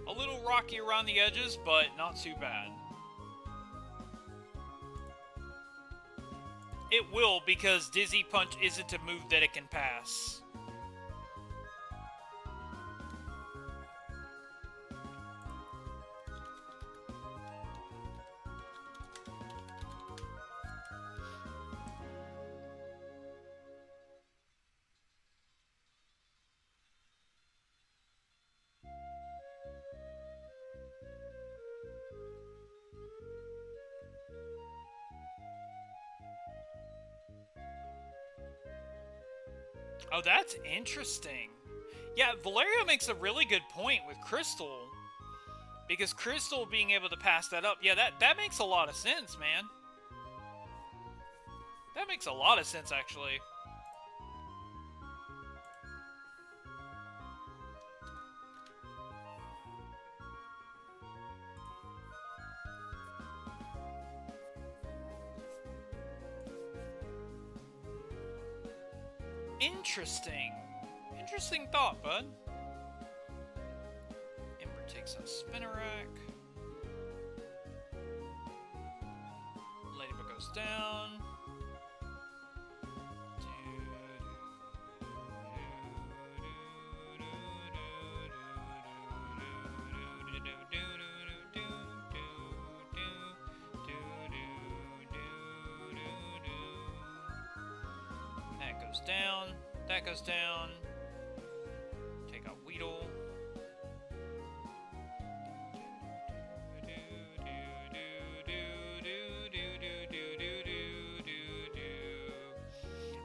A little rocky around the edges, but not too bad. It will, because Dizzy Punch isn't a move that it can pass. Oh, that's interesting. Yeah, Valerio makes a really good point with Crystal. Because Crystal being able to pass that up, yeah, that makes a lot of sense, man. That makes a lot of sense, actually. Interesting. Interesting thought, bud. Ember takes out Spinarak. Ladybug goes down. Down, that goes down. Take out Weedle.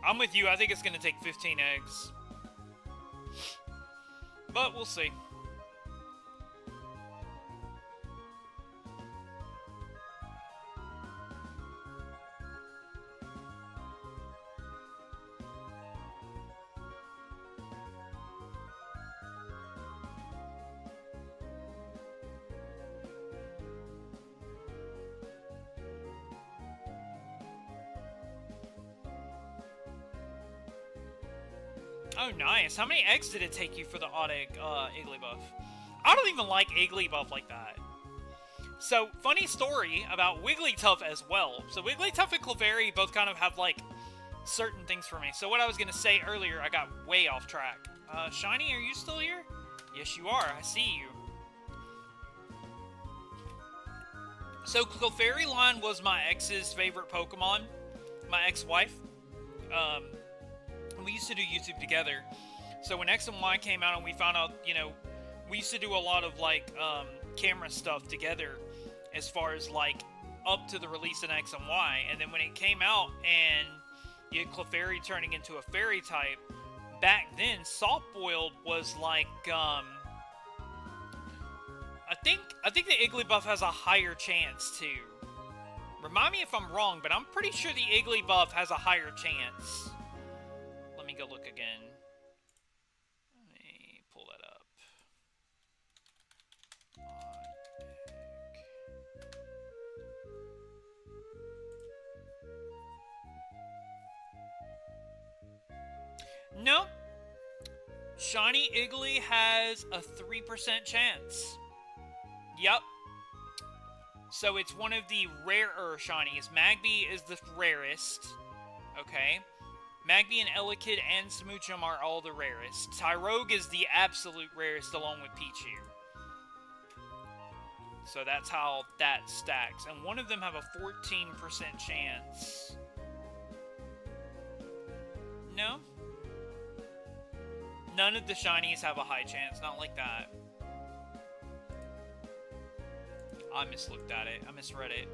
I'm with you. I think it's going to take 15 eggs. But we'll see. Oh, nice. How many eggs did it take you for the odd egg, Igglybuff? I don't even like Igglybuff like that. So, funny story about Wigglytuff as well. So, Wigglytuff and Clefairy both kind of have, like, certain things for me. So, what I was going to say earlier, I got way off track. Shiny, are you still here? Yes, you are. I see you. So, Clefairy line was my ex's favorite Pokemon. My ex-wife. We used to do YouTube together. So when X and Y came out and we found out, you know, we used to do a lot of, like, camera stuff together as far as, like, up to the release in X and Y. And then when it came out and you had Clefairy turning into a fairy type, back then, soft-boiled was, like, I think the Igglybuff has a higher chance, too. Remind me if I'm wrong, but I'm pretty sure the Igglybuff has a higher chance. Let me go look again. Let me pull that up. No. Shiny Iggly has a 3% chance. Yep. So it's one of the rarer shinies. Magby is the rarest. Okay. Magby and Elekid and Smoochum are all the rarest. Tyrogue is the absolute rarest along with Pichu. So that's how that stacks. And one of them have a 14% chance. No? None of the shinies have a high chance. Not like that. I mislooked at it. I misread it.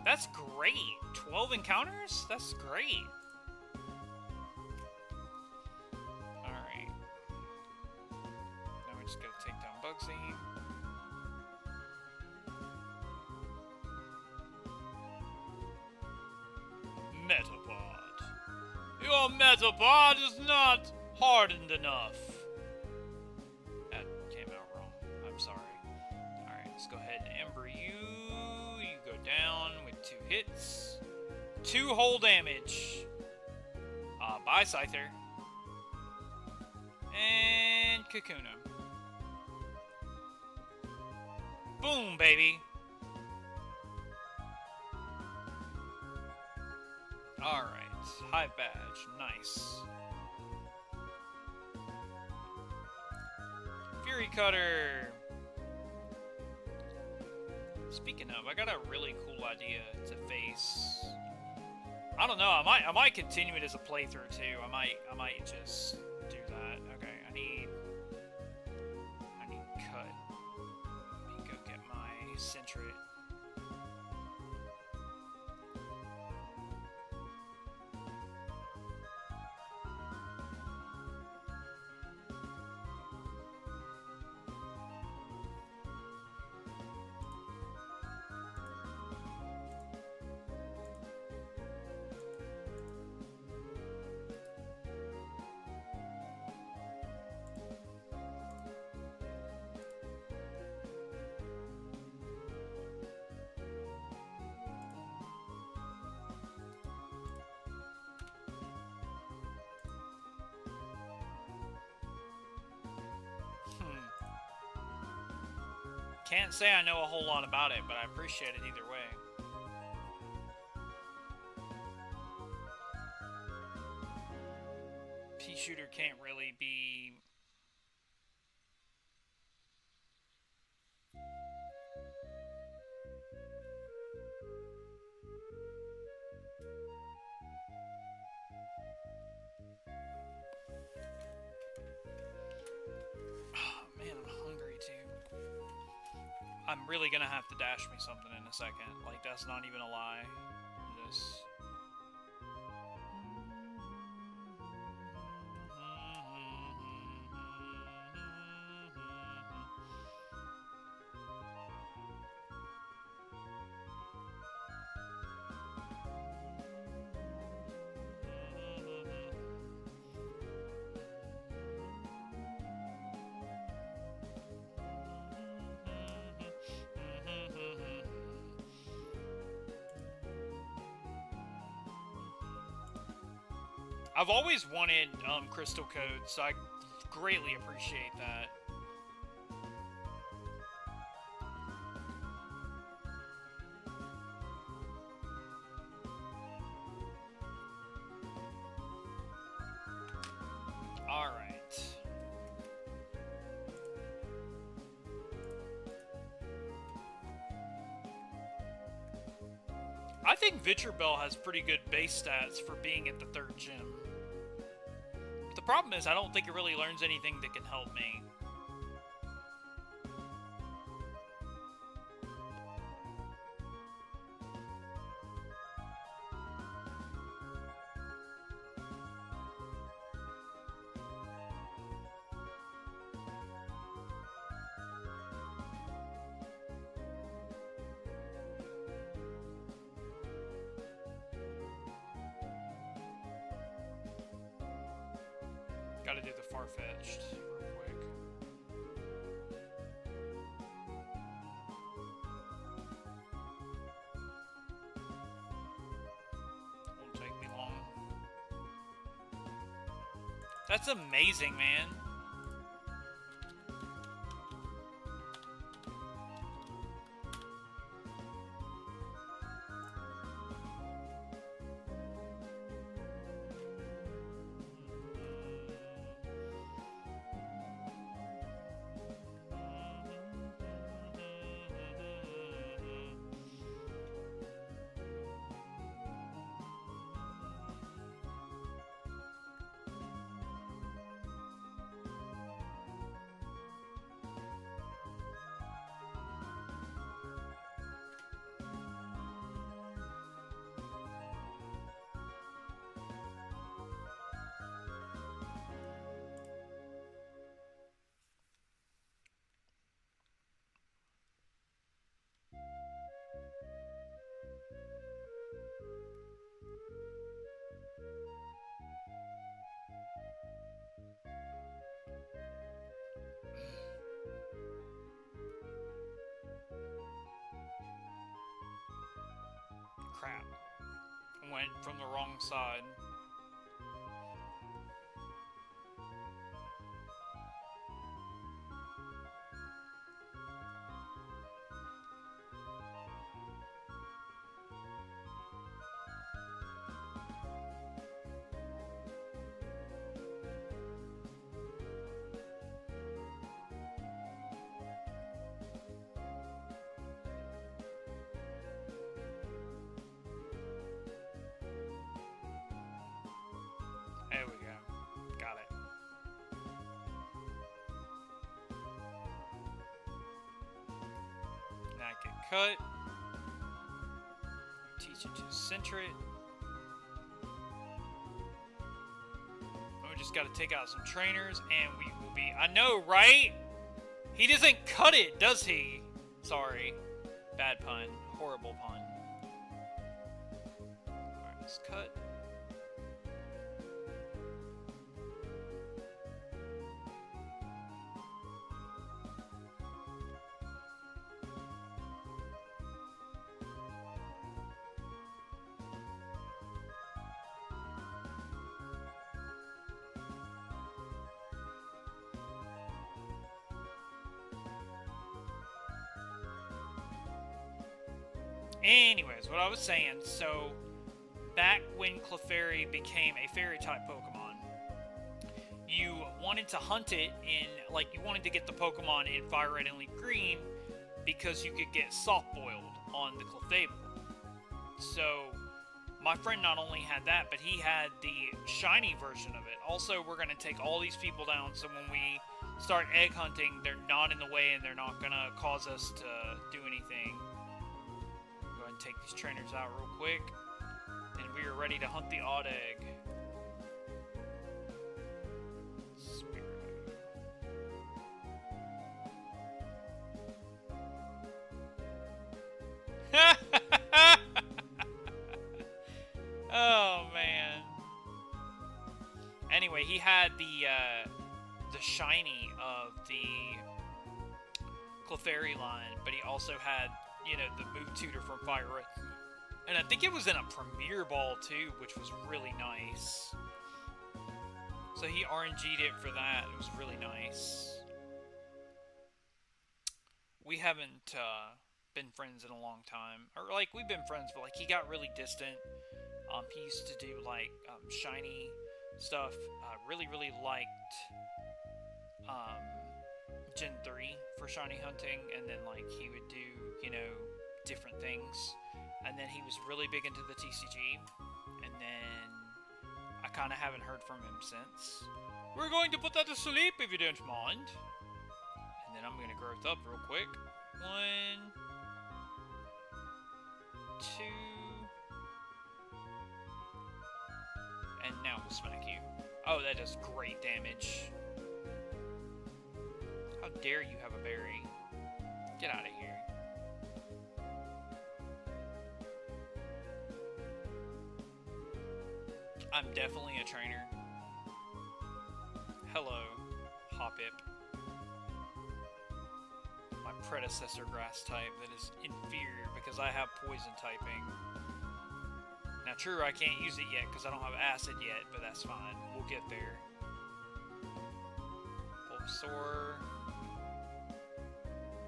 That's great. 12 encounters? That's great. Alright. Now we just gotta take down Bugsy. Metapod. Your Metapod is not hardened enough. That came out wrong. I'm sorry. Alright, let's go ahead and Ember you. You go down with 2 hits. 2 whole damage. Bye, Scyther. And Kakuna. Boom, baby. Alright. High badge. Nice. Fury Cutter. Speaking of, I got a really cool idea to face. I don't know. I might continue it as a playthrough too. I might just do that. Okay, I need cut. Let me go get my Sentret. Can't say I know a whole lot about it, but I appreciate it either way. P-Shooter can't really be... I'm really gonna have to dash me something in a second. Like, that's not even a lie. This. I've always wanted crystal codes, so I greatly appreciate that. Alright. I think Vitrbell has pretty good base stats for being at the 3rd gym. The problem is I don't think it really learns anything that can help me. Gotta do the far-fetched real quick. Won't take me long. That's amazing, man. Crap. Went from the wrong side. There we go. Got it. Now I can cut. Teach it to center it. We just gotta take out some trainers and we will be... I know, right? He doesn't cut it, does he? Sorry. Bad pun. Horrible pun. Alright, let's cut. Anyways, what I was saying, so back when Clefairy became a fairy-type Pokemon, you wanted to hunt it in, like, you wanted to get the Pokemon in Fire Red and Leaf Green because you could get soft-boiled on the Clefable. So, my friend not only had that, but he had the shiny version of it. Also, we're going to take all these people down, so when we start egg hunting, they're not in the way and they're not going to cause us to do anything. Take these trainers out real quick, and we are ready to hunt the odd egg. Oh man. Anyway, he had the shiny of the Clefairy line, but he also had, you know, the move tutor from Fire Red. And I think it was in a Premier Ball too, which was really nice. So he RNG'd it for that. It was really nice. We haven't been friends in a long time. Or, like, we've been friends, but, like, he got really distant. He used to do, like, shiny stuff. Really, really liked Gen 3 for shiny hunting. And then, like, he would do, you know, different things. And then he was really big into the TCG. And then I kind of haven't heard from him since. We're going to put that to sleep if you don't mind. And then I'm going to growth up real quick. 1, 2, and now we'll smack you. Oh, that does great damage. How dare you have a berry? Get out of here. I'm definitely a trainer. Hello, Hoppip. My predecessor grass type that is inferior because I have poison typing. Now, true, I can't use it yet because I don't have acid yet, but that's fine. We'll get there. Bulbasaur.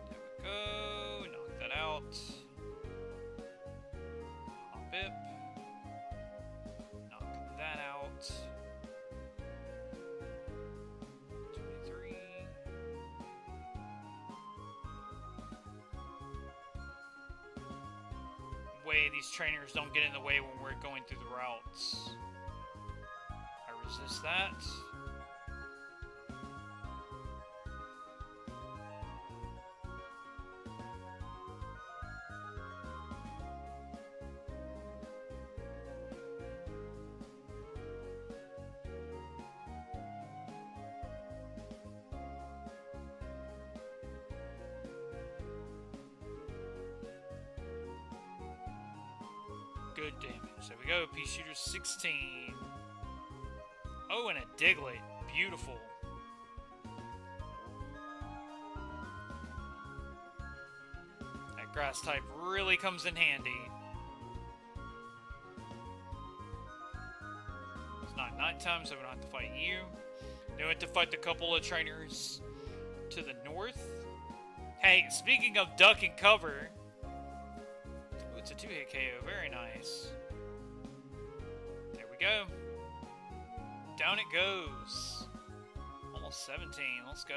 There we go. Knock that out. Hoppip. Knock that out. 23. Way these trainers don't get in the way when we're going through the routes. I resist that. Good damage. There we go. Pea Shooter 16. Oh, and a Diglett. Beautiful. That grass type really comes in handy. It's not nighttime, so we don't have to fight you. Then we have to fight the couple of trainers to the north. Hey, speaking of duck and cover... It's a 2-hit KO. Very nice. There we go. Down it goes. Almost 17. Let's go.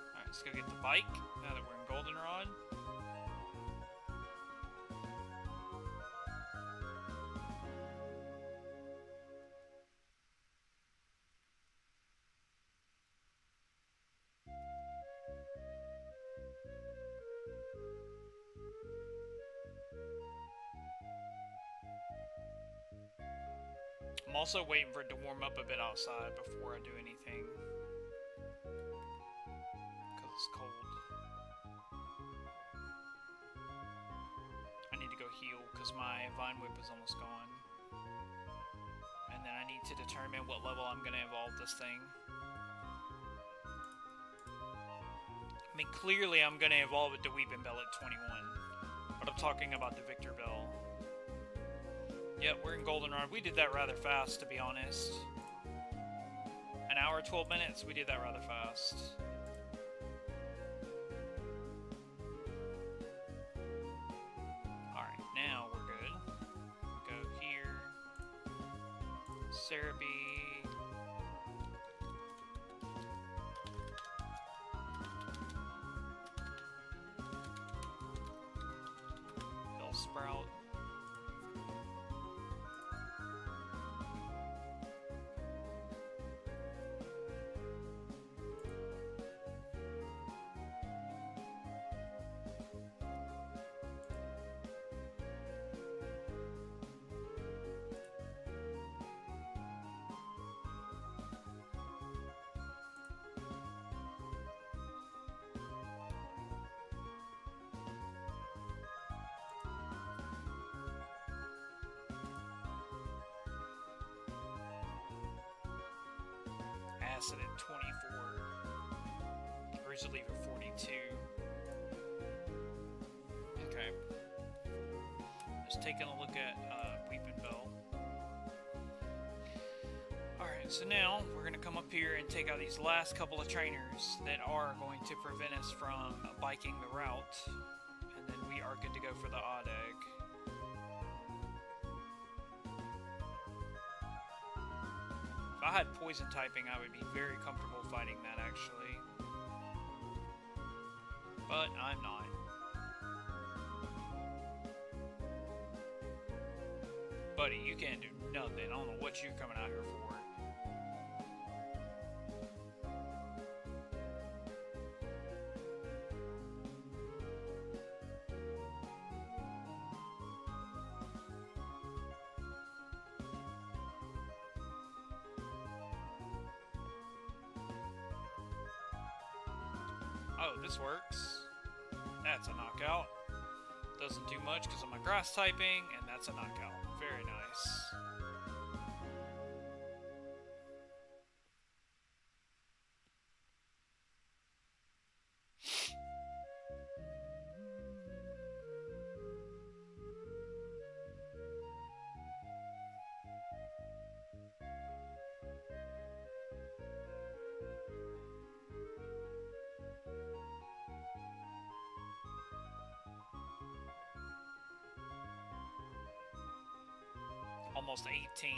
Alright, let's go get the bike now that we're in Goldenrod. I'm also waiting for it to warm up a bit outside before I do anything. Because it's cold. I need to go heal because my Vine Whip is almost gone. And then I need to determine what level I'm going to evolve this thing. I mean, clearly I'm going to evolve it to Weeping Bell at 21. But I'm talking about the Victor Bell. Yep, we're in Goldenrod. We did that rather fast, to be honest. An hour, 12 minutes, we did that rather fast. Alright, now we're good. Go here. Cerebi. Bellsprout. Acid at 24. Originally for 42. Okay. Just taking a look at Weeping Bell. Alright, so now we're going to come up here and take out these last couple of trainers that are going to prevent us from biking the route. And then we are good to go for the odd egg. If I had poison typing, I would be very comfortable fighting that, actually. But I'm not. Buddy, you can't do nothing. I don't know what you're coming out here for. Oh, this works. That's a knockout. Doesn't do much because of my grass typing, and that's a knockout. Very nice. Almost 18.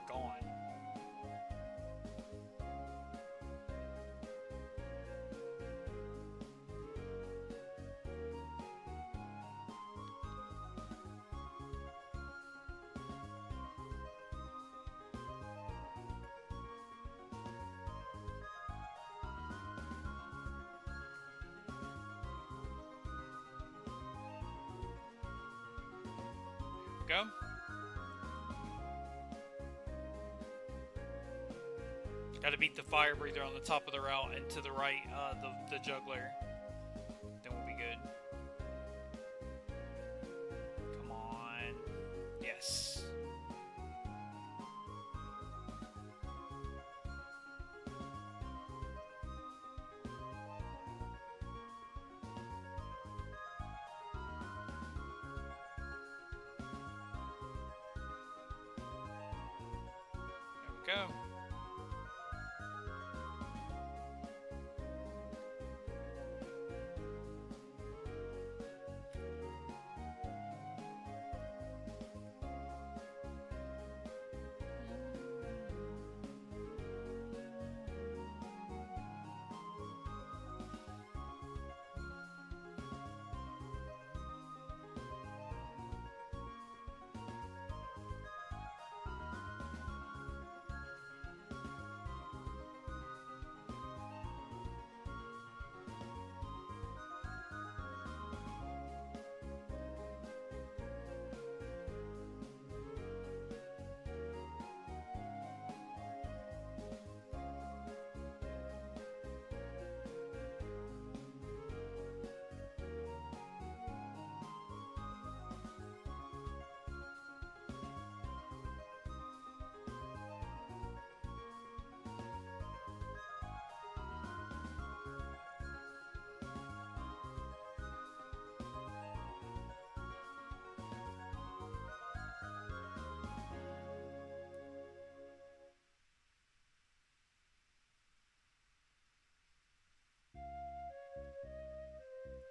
Gone. Go. Gotta beat the fire breather on the top of the route and to the right, the juggler. Then we'll be good. Come on. Yes. Go.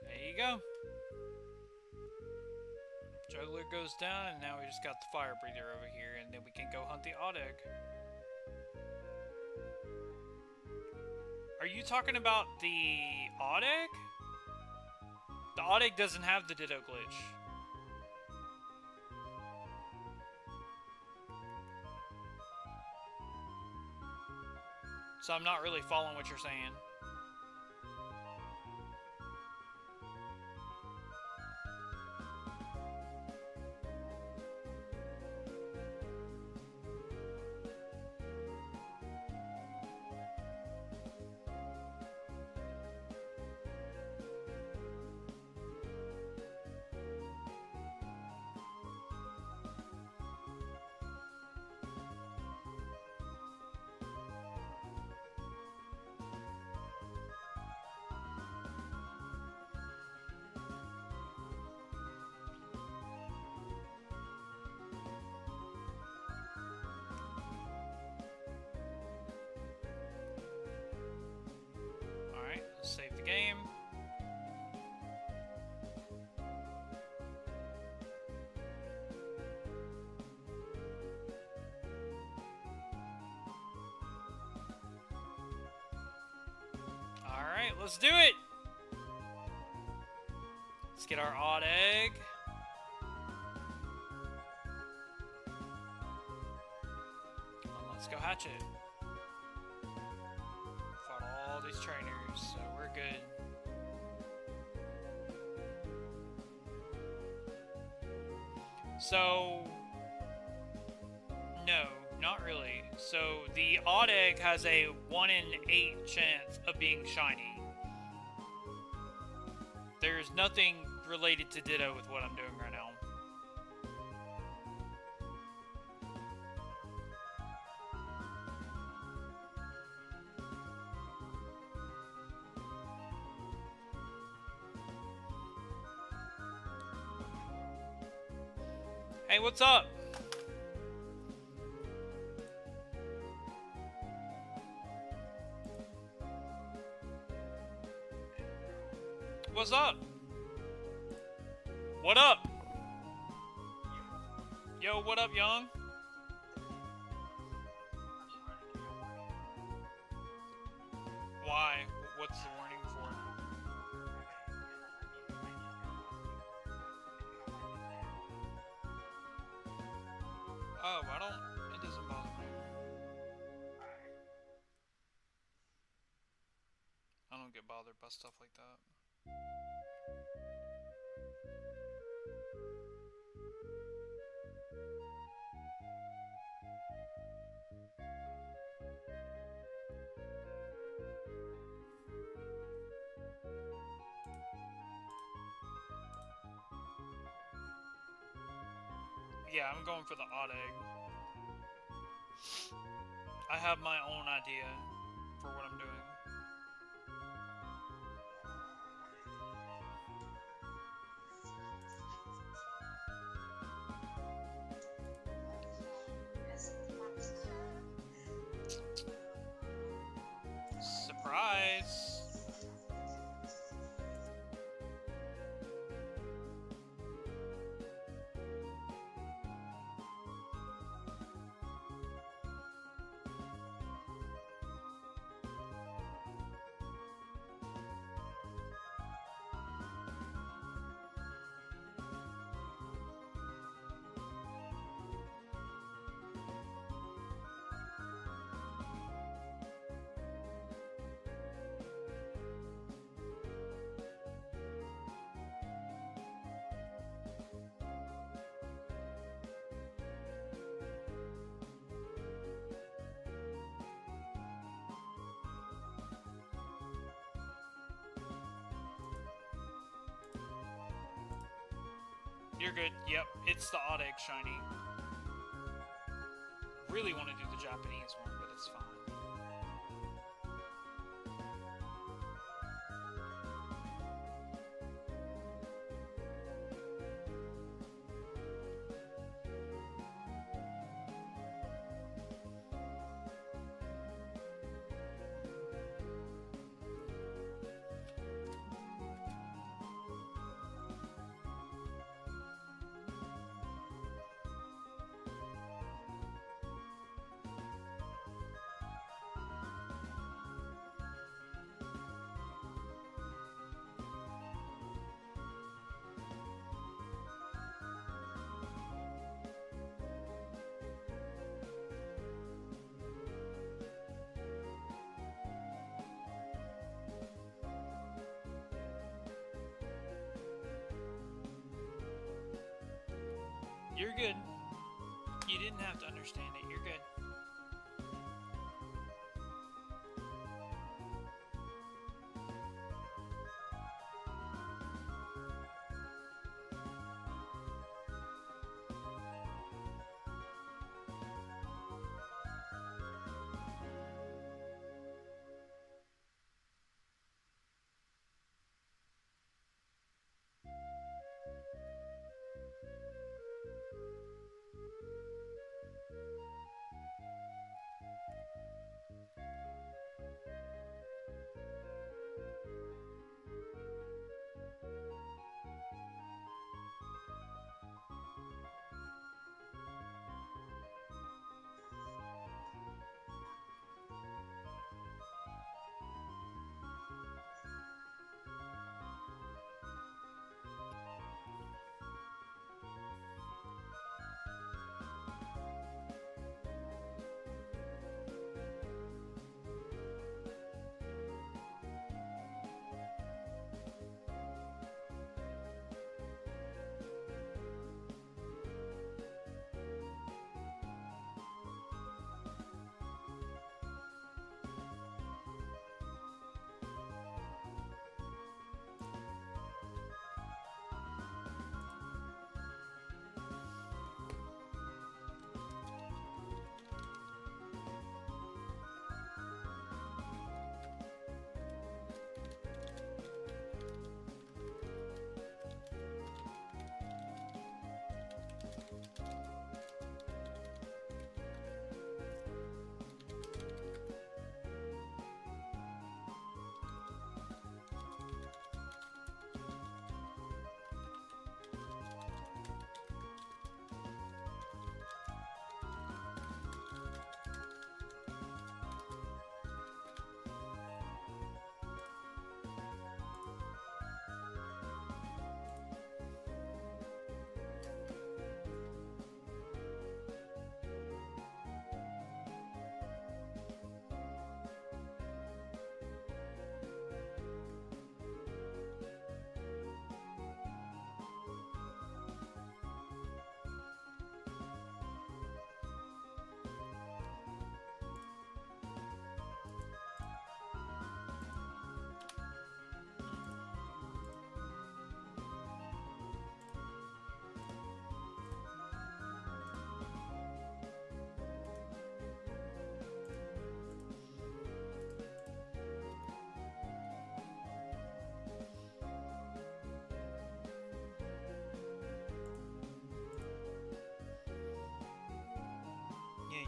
There you go. Juggler goes down, and now we just got the fire breather over here, and then we can go hunt the odd egg. Are you talking about the odd egg? The odd egg doesn't have the Ditto glitch. So I'm not really following what you're saying. game. Alright, let's do it! Let's get our odd egg. And let's go hatch it. Fought all these trainers, so we're good. So, no, not really. So the odd egg has a 1 in 8 chance of being shiny. There's nothing related to Ditto with what I'm doing right now. Hey, what's up? What's up? What up? Yo, what up, young? Why? What's the warning for? Oh, it doesn't bother me. I don't get bothered by stuff like that. Yeah, I'm going for the odd egg. I have my own idea for what I'm doing. Surprise! You're good. Yep, it's the odd egg shiny. Really want to do the Japanese one, but it's fine. You're good. You didn't have to understand it. You're good.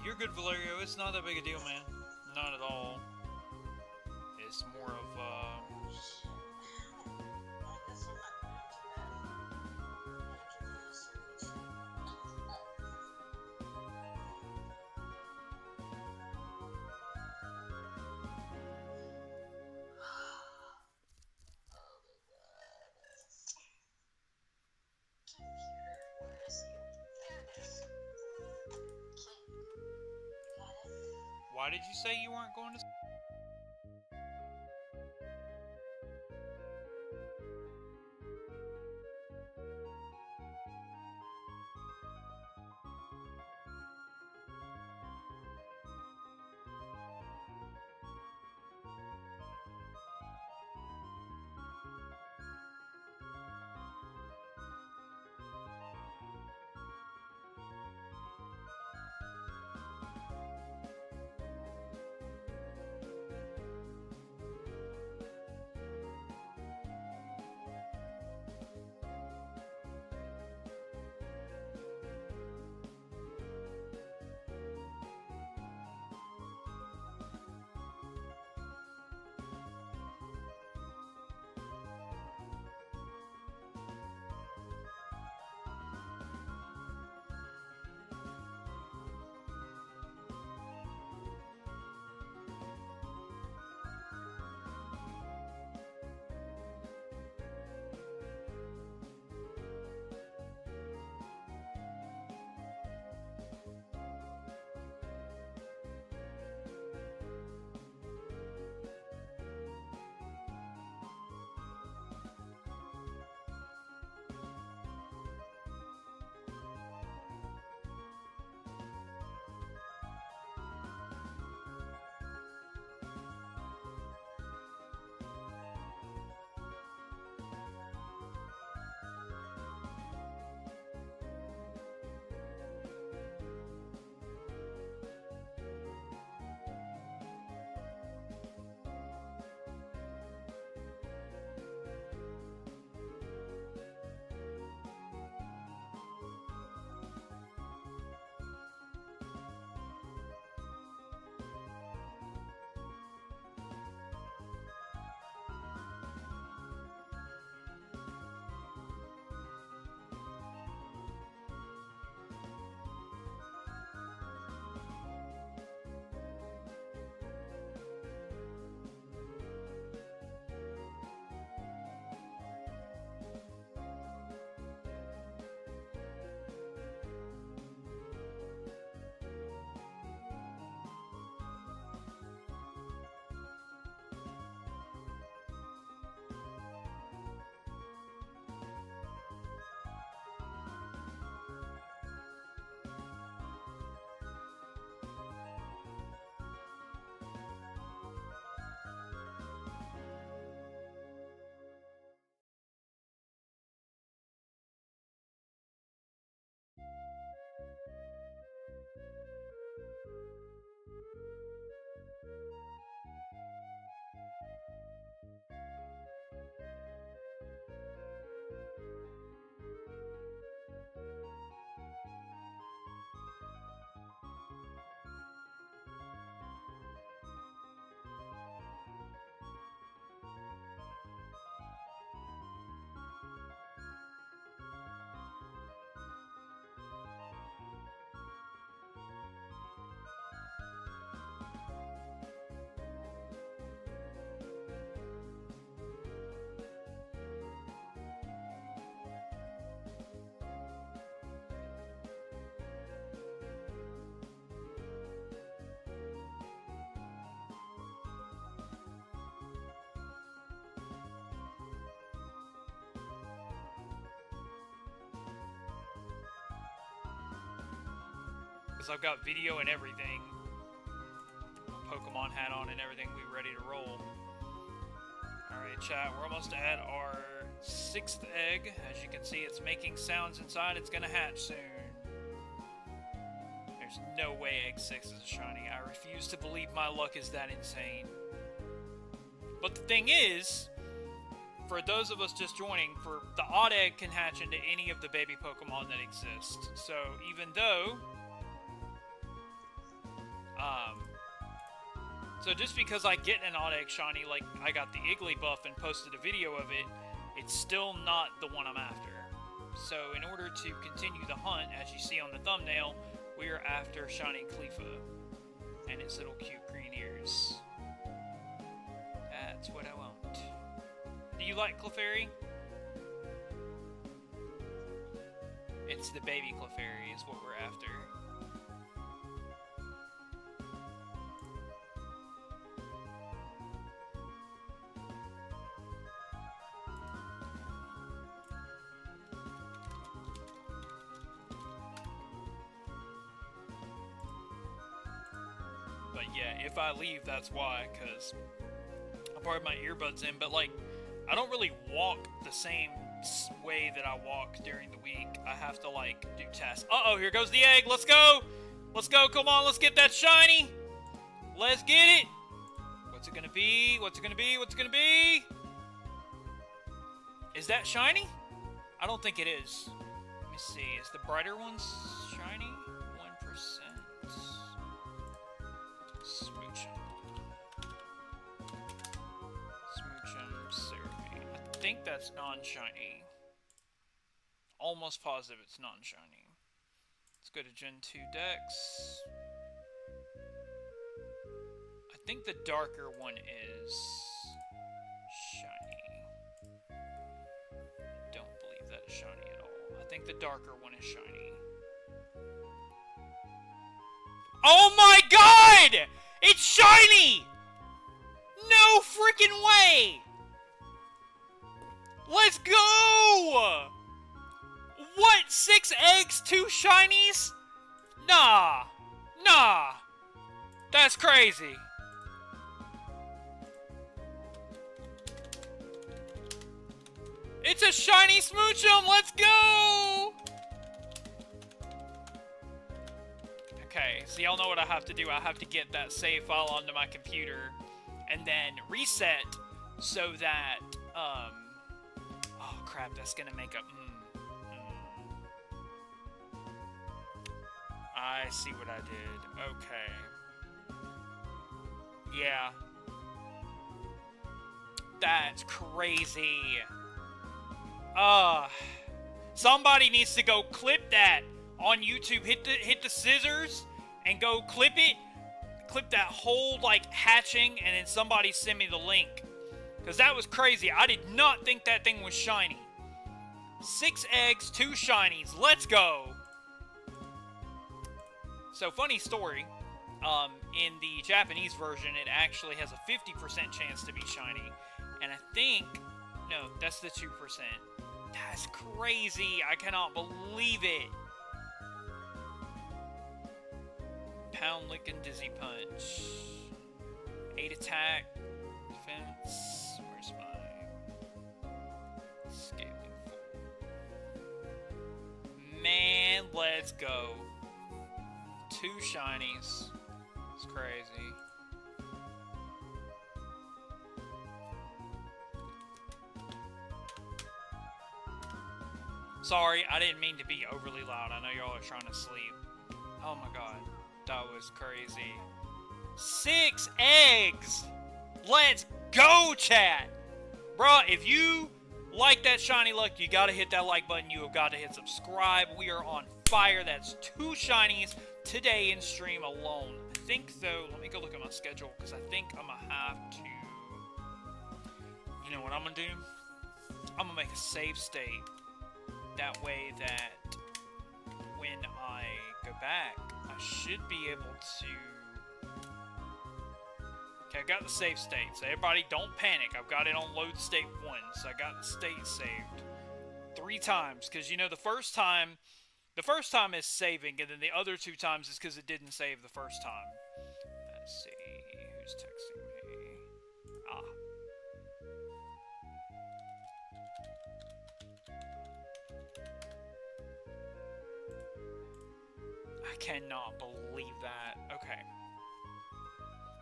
you're good, Valerio. It's not that big a deal, man. Not at all. It's more of, Why did you say you weren't going to... Because I've got video and everything. Pokemon hat on and everything. We ready to roll. Alright, chat. We're almost at our 6th egg. As you can see, it's making sounds inside. It's going to hatch soon. There's no way egg 6 is a shiny. I refuse to believe my luck is that insane. But the thing is, for those of us just joining, for the odd egg can hatch into any of the baby Pokemon that exist. So even though So just because I get an odd egg shiny, like I got the Iggly buff and posted a video of it, it's still not the one I'm after. So in order to continue the hunt, as you see on the thumbnail, we are after Shiny Cleffa and its little cute green ears. That's what I want. Do you like Clefairy? It's the baby Clefairy is what we're after. But yeah, if I leave, that's why, because I probably have my earbuds in, but like, I don't really walk the same way that I walk during the week. I have to like do tasks. Uh-oh, here goes the egg. Let's go. Let's go. Come on, let's get that shiny. Let's get it. What's it gonna be? What's it gonna be? What's it gonna be? Is that shiny? I don't think it is. Let me see. Is the brighter one shiny? 1%. I think that's non-shiny. Almost positive it's non-shiny. Let's go to Gen 2 Dex. I think the darker one is shiny. I don't believe that is shiny at all. I think the darker one is shiny. Oh my god! It's shiny! No freaking way! Let's go! What? 6 eggs, 2 shinies? Nah. Nah. That's crazy. It's a shiny Smoochum! Let's go! Okay, so y'all know what I have to do. I have to get that save file onto my computer and then reset so that, oh crap, that's gonna make up, I see what I did. Okay. Yeah. That's crazy. Somebody needs to go clip that on YouTube. Hit the scissors and go clip it. Clip that whole, like, hatching, and then somebody send me the link. Because that was crazy. I did not think that thing was shiny. 6 eggs, 2 shinies. Let's go. So, funny story. In the Japanese version, it actually has a 50% chance to be shiny. And I think... No, that's the 2%. That's crazy. I cannot believe it. Pound Lick and Dizzy Punch. 8 attack. Defense. Where's my... Scaling 4. Man, let's go. 2 shinies. It's crazy. Sorry, I didn't mean to be overly loud. I know y'all are trying to sleep. Oh my god. That was crazy. 6 eggs! Let's go, chat! Bruh, if you like that shiny luck, you gotta hit that like button. You have got to hit subscribe. We are on fire. That's 2 shinies today in stream alone. I think, though, let me go look at my schedule, because I think I'm gonna have to... You know what I'm gonna do? I'm gonna make a save state. That way that when I go back, I should be able to... Okay, I got the save state, so everybody don't panic. I've got it on load state 1, so I got the state saved 3 times, because, you know, the first time is saving, and then the other 2 times is because it didn't save the first time. Let's see, who's texting me? Ah. I cannot believe that. Okay.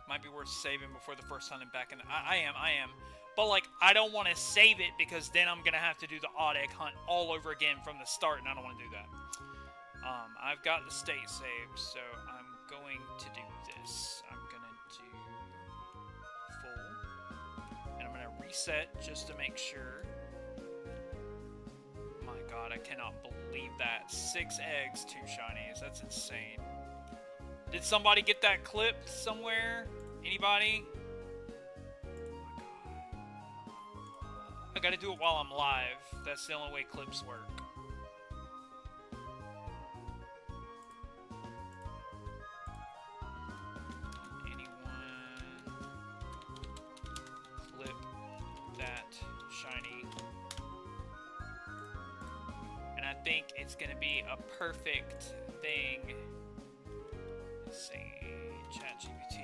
Might be worth saving before the first time and back in. I am. But, like, I don't want to save it because then I'm going to have to do the odd egg hunt all over again from the start, and I don't want to do that. I've got the state saved, so I'm going to do this. I'm going to do... reset just to make sure. My god, I cannot believe that. 6 eggs, 2 shinies. That's insane. Did somebody get that clipped somewhere? Anybody? I gotta do it while I'm live. That's the only way clips work. Anyone clip that shiny? And I think it's gonna be a perfect thing. Let's see, ChatGPT.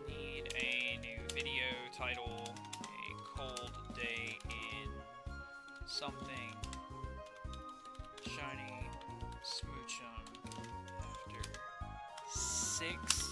Need a new video title. A cold day in something. Shiny smoochum after 6.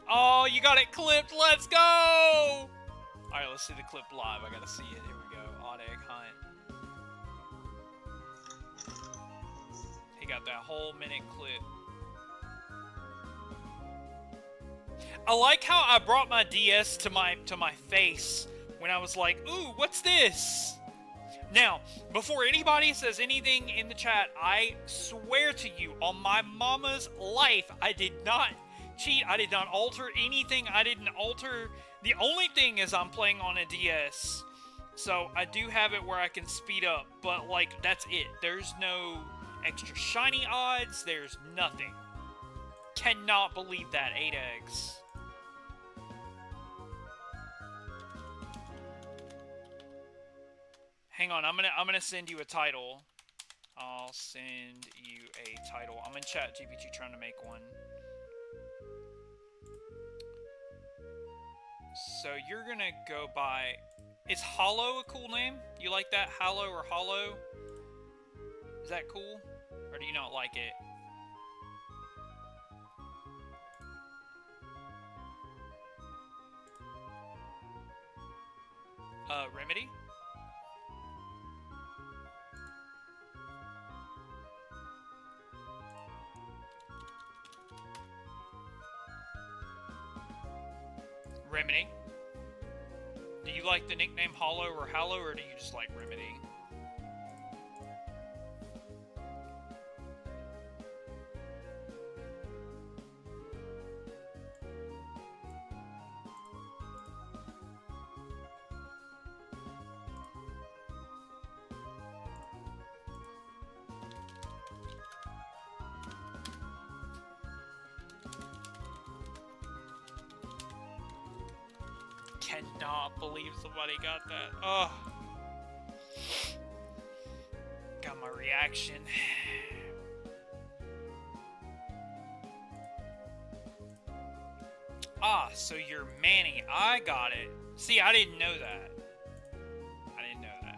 Oh, you got it clipped. Let's go! Alright, let's see the clip live. I gotta see it. Here we go. Odd Egg Hunt. He got that whole minute clip. I like how I brought my DS to my face when I was like, ooh, what's this? Now, before anybody says anything in the chat, I swear to you, on my mama's life, I did not cheat. I did not alter anything. I didn't alter. The only thing is I'm playing on a DS, so I do have it where I can speed up, but like that's it. There's no extra shiny odds. There's nothing. Cannot believe that. 8 eggs. Hang on, I'm gonna send you a title. I'll send you a title. I'm in ChatGPT trying to make one. So you're gonna go by... Is Hollow a cool name? You like that? Hallow or Hollow? Is that cool? Or do you not like it? Remedy? Remedy? Do you like the nickname Hollow or Hallow, or do you just like Remedy? Cannot believe somebody got that. Oh. Got my reaction. Ah, so you're Manny. I got it. See, I didn't know that. I didn't know that.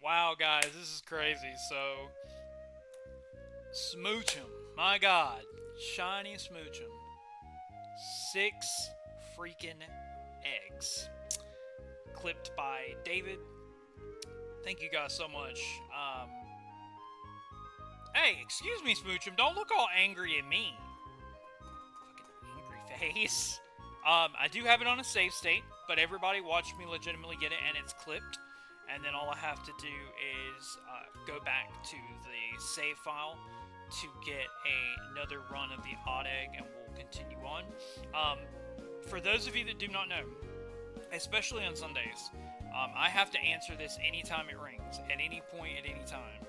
Wow, guys, this is crazy. So, Smoochum, my god, Shiny Smoochum, 6 freaking eggs, clipped by David. Thank you guys so much. Hey, excuse me, Smoochum, don't look all angry at me. Fucking angry face. I do have it on a save state, but everybody watched me legitimately get it, and it's clipped. And then all I have to do is go back to the save file to get another run of the odd egg, and we'll continue on. For those of you that do not know, especially on Sundays, I have to answer this anytime it rings, at any point, at any time.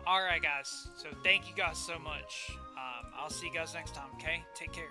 Alright guys, so thank you guys so much. I'll see you guys next time, okay? Take care.